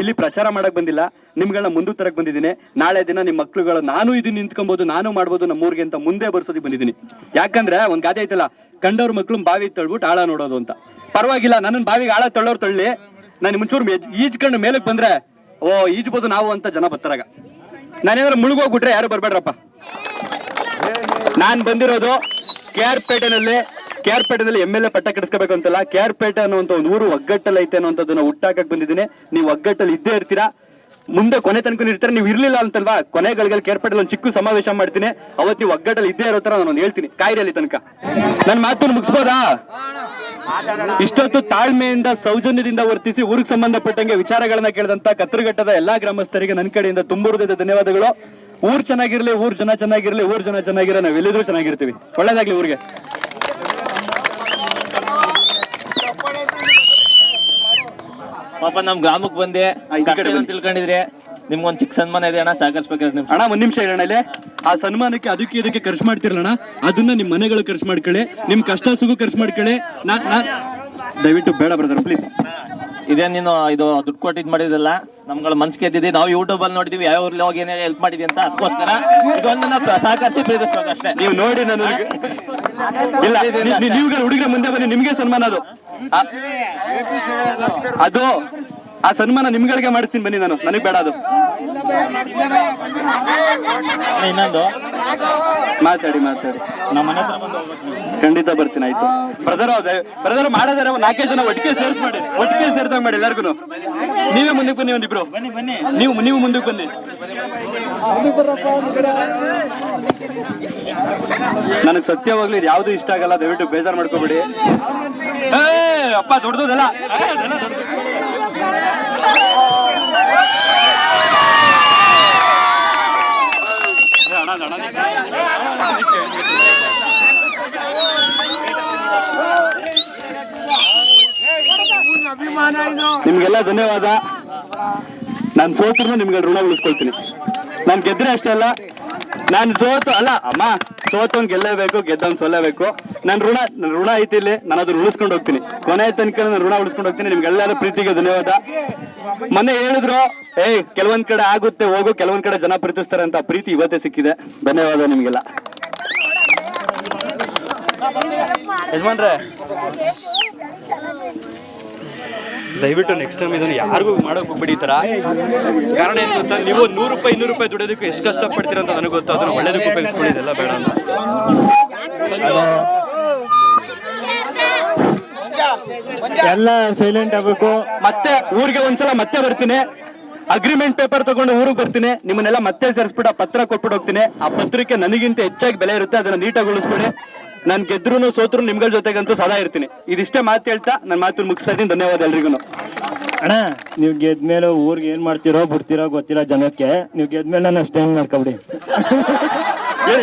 ಇಲ್ಲಿ ಪ್ರಚಾರ ಮಾಡಕ್ ಬಂದಿಲ್ಲ, ನಿಮ್ಗಳನ್ನ ಮುಂದೆ ತರಕ್ ಬಂದಿದ್ದೀನಿ. ನಾಳೆ ದಿನ ನಿಮ್ ಮಕ್ಳುಗಳು ನಾನು ಇದನ್ನ ನಿಂತ್ಕೊಬಹುದು, ನಾನು ಮಾಡ್ಬೋದು ನಮ್ಮೂರ್ಗೆ ಅಂತ ಮುಂದೆ ಬರ್ಸೋದಕ್ಕೆ ಬಂದಿದ್ದೀನಿ. ಯಾಕಂದ್ರೆ ಒಂದ್ ಗಾದೆ ಐತಲ್ಲ, ಕಂಡವ್ರ ಮಕ್ಳು ಬಾವಿ ತಳ್ಬಿಟ್ಟು ಆಳ ನೋಡೋದು ಅಂತ. ಪರವಾಗಿಲ್ಲ, ನನ್ನ ಬಾವಿಗೆ ಆಳ ತಳ್ಳೋರು ತಳ್ಳಿ, ನಾನು ಮುಂಚೂರು ಈಜ್ಕೊಂಡು ಮೇಲಕ್ ಬಂದ್ರೆ ಓ ಈಜ್ಬೋದು ನಾವು ಅಂತ ಜನ ಬರ್ತಾರಾಗ. ನಾನೇನಾದ್ರು ಮುಳುಗೋಗ್ಬಿಟ್ರೆ ಯಾರು ಬರ್ಬೇಡ್ರಪ್ಪ. ನಾನ್ ಬಂದಿರೋದು KR ಪೇಟೆನಲ್ಲಿ MLA ಪಟ್ಟ ಕೆಡಿಸ್ಕೋಬೇಕು ಅಂತಲ್ಲ, KR ಪೇಟೆ ಅನ್ನುವಂತ ಒಂದು ಊರು ಒಗ್ಗಟ್ಟಲ್ಲಿ ಐತೆ ಅನ್ನೋಂಥದ್ದನ್ನ ಹುಟ್ಟಾಕಕ್ ಬಂದಿದ್ದೀನಿ. ನೀವು ಒಗ್ಗಟ್ಟಲ್ಲಿ ಇದ್ದೇ ಇರ್ತೀರಾ, ಮುಂದೆ ಕೊನೆ ತನಕ ಇರ್ತೀರಾ. ನೀವು ಇರ್ಲಿಲ್ಲ ಅಂತಲ್ವಾ, ಕೊನೆಗಳಿಗೆ KR ಪೇಟೆಲ್ ಒಂದು ಚಿಕ್ಕ ಸಮಾವೇಶ ಮಾಡ್ತೀನಿ, ಅವತ್ತು ನೀವು ಒಗ್ಗಟ್ಟಲ್ಲಿ ಇದ್ದೇ ಇರೋ ತರ ನಾನು ಹೇಳ್ತೀನಿ. ಕಾಯಿರಿ ತನಕ ನನ್ನ ಮಾತನ್ನು ಮುಗಿಸ್ಬೋದಾ? ಇಷ್ಟೊತ್ತು ತಾಳ್ಮೆಯಿಂದ ಸೌಜನ್ಯದಿಂದ ವರ್ತಿಸಿ ಊರಿಗೆ ಸಂಬಂಧಪಟ್ಟಂಗೆ ವಿಚಾರಗಳನ್ನ ಕೇಳಿದಂತ ಕತ್ತರಘಟ್ಟದ ಎಲ್ಲಾ ಗ್ರಾಮಸ್ಥರಿಗೆ ನನ್ನ ಕಡೆಯಿಂದ ತುಂಬ ಹೃದಯದ ಧನ್ಯವಾದಗಳು. ಊರ್ ಚೆನ್ನಾಗಿರ್ಲಿ, ಊರ್ ಜನ ಚೆನ್ನಾಗಿರ್ಲಿ, ಊರ್ ಜನ ಚೆನ್ನಾಗಿರೋ ನಾವೆಲ್ಲಿದ್ರು ಚೆನ್ನಾಗಿರ್ತೀವಿ. ಒಳ್ಳೇದಾಗ್ಲಿ ಊರಿಗೆ. ಪಾಪ ನಮ್ ಗ್ರಾಮಕ್ಕೆ ಬಂದೆ ತಿಳ್ಕೊಂಡಿದ್ರೆ ನಿಮ್ಗೊಂದ್ ಚಿಕ್ಕ ಸನ್ಮಾನ ಇದೆ ಅಣ್ಣ, ಸಹಕರಿಸ್ಬೇಕಾದ್ರೆ ಅಣ್ಣ ಒಂದ್ ನಿಮಿಷ ಹೇಳೋಣ. ಇಲ್ಲಿ ಆ ಸನ್ಮಾನಕ್ಕೆ ಅದಕ್ಕೆ ಇದಕ್ಕೆ ಖರ್ಚು ಮಾಡ್ತಿರಲ್ಲಣ್ಣ, ಅದನ್ನ ನಿಮ್ ಮನೆಗಳು ಖರ್ಚು ಮಾಡ್ಕೊಳ್ಳಿ, ನಿಮ್ ಕಷ್ಟ ಸುಖ ಖರ್ಚು ಮಾಡ್ಕೊಳ್ಳಿ. ದಯವಿಟ್ಟು ಬೇಡ ಬ್ರದರ್ ಪ್ಲೀಸ್. ಇದೇ ನೀನು ಇದು ದುಡ್ಡು ಕೊಟ್ಟು ಇದ್ ಮಾಡಿದ್ರಲ್ಲ, ನಮ್ಗಳ ಮನ್ಸಿಗೆ ಎದ್ದಿದ್ದಿ. ನಾವು ಯೂಟ್ಯೂಬ್ ಅಲ್ಲಿ ನೋಡಿದೀವಿ ಯಾವ ಊರ್ಲಿ ಹೋಗಿ ಏನೇ ಹೆಲ್ಪ್ ಮಾಡಿದ್ವಿ ಅಂತ, ಅದಕ್ಕೋಸ್ಕರ ಇದೊಂದನ್ನ ಸಹಕರಿಸಿ ಪ್ರೀತಿಸ್ಬೇಕು ಅಷ್ಟೇ. ನೀವು ನೋಡಿ ನಾನು ಇಲ್ಲ, ನೀವುಗಳು ಹುಡುಗರ ಮುಂದೆ ಬನ್ನಿ, ನಿಮ್ಗೆ ಸನ್ಮಾನ ಅದು ಆ ಸನ್ಮಾನ ನಿಮ್ಗಳಿಗೆ ಮಾಡಿಸ್ತೀನಿ ಬನ್ನಿ. ನನಗ್ ಬೇಡ ಅದು. ಇನ್ನೊಂದು ಮಾತಾಡಿ ನಮ್ಮ ಮನೆ ಹತ್ರ ಬಂದು ಖಂಡಿತ ಬರ್ತೀನಿ. ಆಯ್ತು ಬ್ರದರ್ ಮಾಡೋದಾರೆ 4 ಜನ ಒಟ್ಟಿಗೆ ಸೇರಿಸ್ಮಾಡಿ, ಒಟ್ಟಿಗೆ ಸೇರ್ದಂಗ್ ಮಾಡಿ ಎಲ್ಲಾರ್ಗು. ನೀವೇ ಮುಂದಕ್ಕೆ ಬನ್ನಿ, ಒಂದಿಬ್ರು ನೀವು ಮುಂದಕ್ಕೆ ಬನ್ನಿ. ನನಗ್ ಸತ್ಯವಾಗ್ಲಿ ಇದು ಯಾವ್ದು ಇಷ್ಟ ಆಗಲ್ಲ, ದಯವಿಟ್ಟು ಬೇಜಾರು ಮಾಡ್ಕೋಬೇಡಿ. ಅಪ್ಪ ದೊಡ್ಡದಲ್ಲ, ನಿಮ್ಗೆಲ್ಲ ಧನ್ಯವಾದ. ನಾನು ಸೋತ್ರು ನಿಮ್ಗೆ ಋಣ ಉಳಿಸ್ಕೊಳ್ತೀನಿ. ನಾನು ಗೆದ್ರೆ ಅಷ್ಟೇ ಅಲ್ಲ, ನಾನು ಸೋತವ್ನ್ ಗೆಲ್ಲೇಬೇಕು, ಗೆದ್ದವ್ನ್ ಸೋಲೇಬೇಕು. ನನ್ನ ಋಣ ಐತಿ ಇಲ್ಲಿ, ನಾನು ಅದನ್ನ ಉಳಿಸ್ಕೊಂಡು ಹೋಗ್ತೀನಿ. ಕೊನೆ ತನಕ ನಾನು ಋಣ ಉಳಿಸ್ಕೊಂಡು ಹೋಗ್ತೀನಿ. ನಿಮ್ಗೆಲ್ಲರ ಪ್ರೀತಿಗೆ ಧನ್ಯವಾದ. ಮೊನ್ನೆ ಹೇಳಿದ್ರು ಕೆಲವೊಂದ್ ಕಡೆ ಆಗುತ್ತೆ ಹೋಗು, ಕೆಲವೊಂದ್ ಕಡೆ ಜನ ಪ್ರೀತಿಸ್ತಾರೆ ಅಂತ. ಪ್ರೀತಿ ಇವತ್ತೇ ಸಿಕ್ಕಿದೆ. ಧನ್ಯವಾದ ನಿಮ್ಗೆಲ್ಲ. ಯಜಮಾನ್ರೆ ದಯವಿಟ್ಟು ನೆಕ್ಸ್ಟ್ ಟೈಮ್ ಇದನ್ನು ಯಾರಿಗೂ ಮಾಡೋಕೆ ಹೋಗ್ಬೇಡಿ ಈ ಥರ. ಕಾರಣ ಏನು ಗೊತ್ತಾ, ನೀವು 100 ರೂಪಾಯಿ 200 ರೂಪಾಯಿ ದುಡಿಯೋದಕ್ಕೂ ಎಷ್ಟು ಕಷ್ಟಪಡ್ತೀರ ಅಂತ ನನಗೆ ಗೊತ್ತು. ಅದನ್ನು ಒಳ್ಳೇದಕ್ಕೂ ಉಪಯೋಗಿಸ್ಕೊಳ್ಳಿ, ಇದೆಲ್ಲ ಬೇಡ ಅಂತ. ಎಲ್ಲ ಸೈಲೆಂಟ್ ಆಗಬೇಕು. ಮತ್ತೆ ಊರಿಗೆ ಒಂದ್ಸಲ ಮತ್ತೆ ಬರ್ತೀನಿ, ಅಗ್ರಿಮೆಂಟ್ ಪೇಪರ್ ತಗೊಂಡು ಊರಿಗೆ ಬರ್ತೀನಿ. ನಿಮ್ಮನ್ನೆಲ್ಲ ಮತ್ತೆ ಸೇರಿಸ್ಬಿಟ್ಟು ಆ ಪತ್ರ ಕೊಟ್ಬಿಟ್ಟು ಹೋಗ್ತೀನಿ. ಆ ಪತ್ರಕ್ಕೆ ನನಗಿಂತ ಹೆಚ್ಚಾಗಿ ಬೆಲೆ ಇರುತ್ತೆ, ಅದನ್ನ ನೀಟಾಗಿ ಉಳಿಸ್ಕೊಳ್ಳಿ. ನಾನು ಗೆದ್ರು ಸೋತ್ರು ನಿಮ್ಗಳ ಜೊತೆಗಂತೂ ಸದಾ ಇರ್ತೀನಿ. ಇದಿಷ್ಟೇ ಮಾತು ಹೇಳ್ತಾ ನನ್ನ ಮಾತನ್ನು ಮುಗಿಸ್ತಾ ಇದ್ದೀನಿ. ಧನ್ಯವಾದ ಎಲ್ರಿಗೂ. ಅಣ್ಣ, ನೀವು ಗೆದ್ಮೇಲೆ ಊರಿಗೆ ಏನ್ ಮಾಡ್ತಿರೋ ಬಿಡ್ತಿರೋ ಗೊತ್ತಿಲ್ಲ ಜನಕ್ಕೆ. ನೀವು ಗೆದ್ಮೇಲೆ ನಾನು ಅಷ್ಟೇ ಮಾಡ್ಕೊಬಿಡಿ.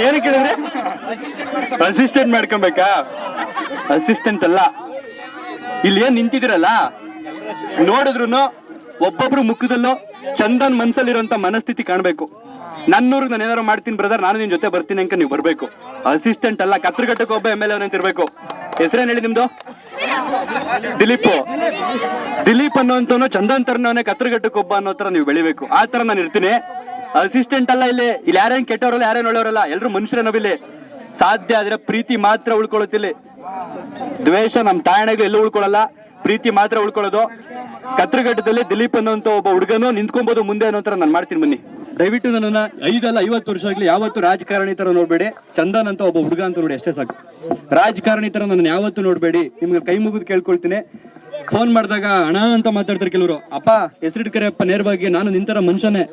ಏನು ಕೇಳಿದ್ರೆ ಅಸಿಸ್ಟೆಂಟ್ ಮಾಡ್ಕೊಬೇಕಾ? ಅಸಿಸ್ಟೆಂಟ್ ಅಲ್ಲ, ಇಲ್ಲಿ ಏನ್ ನಿಂತಿದಿರಲ್ಲ, ನೋಡಿದ್ರು ಒಬ್ಬೊಬ್ರು ಮುಖದಲ್ಲೂ ಚಂದನ್ ಮನ್ಸಲ್ಲಿರುವಂತ ಮನಸ್ಥಿತಿ ಕಾಣ್ಬೇಕು. ನನ್ನೂರಿಗೆ ನಾನು ಏನಾರು ಮಾಡ್ತೀನಿ ಬ್ರದರ್, ನಾನು ನಿನ್ ಜೊತೆ ಬರ್ತೀನಿ ಅಂತ ನೀವು ಬರ್ಬೇಕು. ಅಸಿಸ್ಟೆಂಟ್ ಅಲ್ಲ, ಕತ್ರಘಟ್ಟಕ್ಕೆ ಒಬ್ಬ MLA ಅಂತ ಇರ್ಬೇಕು. ಹೆಸರೇನು ಹೇಳಿ ನಿಮ್ದು? ದಿಲೀಪ್ ಅನ್ನೋಂತವನು ಚಂದನ್ ತರನವನೇ ಕತ್ರಘಟ್ಟಕ್ಕೆ ಒಬ್ಬ ಅನ್ನೋ ತರ ನೀವು ಬೆಳಿಬೇಕು. ಆ ತರ ನಾನು ಇರ್ತೀನಿ. ಅಸಿಸ್ಟೆಂಟ್ ಅಲ್ಲ. ಇಲ್ಲಿ ಯಾರೇನ್ ಕೆಟ್ಟವರಲ್ಲ, ಯಾರೇನ್ ಒಳ್ಳೆಯವರಲ್ಲ, ಎಲ್ರು ಮನುಷ್ಯರೇ ನಾವಿಲ್ಲಿ. ಸಾಧ್ಯ ಆದ್ರೆ ಪ್ರೀತಿ ಮಾತ್ರ ಉಳ್ಕೊಳ್ಳುತ್ತಿಲ್ಲಿ. ದ್ವೇಷ ನಮ್ಮ ತಾಯಣೆಗೂ ಎಲ್ಲೂ ಉಳ್ಕೊಳ್ಳಲ್ಲ, ಪ್ರೀತಿ ಮಾತ್ರ ಉಳ್ಕೊಳ್ಳೋದು. ಕತ್ರಘಟ್ಟದಲ್ಲಿ ದಿಲೀಪ್ ಅನ್ನೋಂತ ಒಬ್ಬ ಹುಡುಗನು ನಿಂತ್ಕೊಬಹುದು ಮುಂದೆ ಅನ್ನೋ ತರ ನಾನು ಮಾಡ್ತೀನಿ ಬನ್ನಿ. ದಯವಿಟ್ಟು ನನ್ನನ್ನ 5 ಅಲ್ಲ 50 ವರ್ಷ ಆಗ್ಲಿ ಯಾವತ್ತು ರಾಜಕಾರಣಿ ತರ ನೋಡ್ಬೇಡಿ. ಚಂದನ್ ಅಂತ ಒಬ್ಬ ಹುಡುಗ ಅಂತ ನೋಡಿ ಅಷ್ಟೇ ಸಾಕು. ರಾಜಕಾರಣಿ ತರ ನನ್ನ ಯಾವತ್ತು ನೋಡ್ಬೇಡಿ. ನಿಮ್ಗೆ ಕೈ ಮುಗಿದು ಕೇಳ್ಕೊಳ್ತೀನಿ. ಫೋನ್ ಮಾಡಿದಾಗ ಅಣ್ಣ ಅಂತ ಮಾತಾಡ್ತಾರೆ ಕೆಲವರು. ಅಪ್ಪ ಹೆಸರಿಟ್ಕರೆ ಅಪ್ಪ ನೇರವಾಗಿ. ನಾನು ನಿಂತರ ಮನುಷ್ಯನೇ,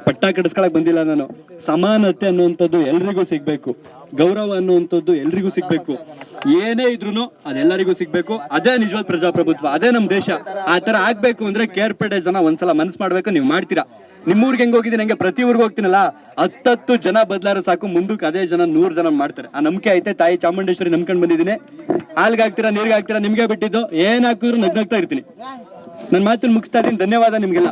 ಪಟ್ಟ ಕೆಡಿಸ್ಕೊಳಕ್ ಬಂದಿಲ್ಲ ನಾನು. ಸಮಾನತೆ ಅನ್ನುವಂಥದ್ದು ಎಲ್ರಿಗೂ ಸಿಗ್ಬೇಕು, ಗೌರವ ಅನ್ನುವಂಥದ್ದು ಎಲ್ರಿಗೂ ಸಿಗ್ಬೇಕು. ಏನೇ ಇದ್ರು ಅದೆಲ್ಲರಿಗೂ ಸಿಗ್ಬೇಕು. ಅದೇ ನಿಜವಾದ ಪ್ರಜಾಪ್ರಭುತ್ವ, ಅದೇ ನಮ್ ದೇಶ. ಆ ತರ ಆಗ್ಬೇಕು ಅಂದ್ರೆ KR ಪೇಟೆ ಜನ ಒಂದ್ಸಲ ಮನ್ಸು ಮಾಡ್ಬೇಕು. ನೀವು ಮಾಡ್ತೀರಾ. ನಿಮ್ಮೂರ್ಗೆ ಹೆಂಗ್ ಹೋಗಿದ್ದೀನಿ ಹಂಗೆ ಪ್ರತಿ ಊರ್ಗೆ ಹೋಗ್ತೀನಲ್ಲ, 10 ಜನ ಬದಲಾರ ಸಾಕು, ಮುಂದಕ್ಕೆ ಅದೇ ಜನ 100 ಜನ ಮಾಡ್ತಾರೆ. ಆ ನಂಬಿಕೆ ಐತೆ. ತಾಯಿ ಚಾಮುಂಡೇಶ್ವರಿ ನಂಬ್ಕೊಂಡ್ ಬಂದಿದ್ದೀನಿ. ಹಾಲ್ಗೆ ಹಾಕ್ತೀರಾ, ನೀರ್ಗೆ ಹಾಕ್ತೀರಾ, ನಿಮ್ಗೆ ಬಿಟ್ಟಿದ್ದು. ಏನ್ ಹಾಕಿದ್ರು ನಗ್ನಾಗ್ತಾ ಇರ್ತೀನಿ. ನನ್ನ ಮಾತನ್ನು ಮುಗಿಸ್ತಾ ಇದ್ದೀನಿ. ಧನ್ಯವಾದ ನಿಮ್ಗೆಲ್ಲ.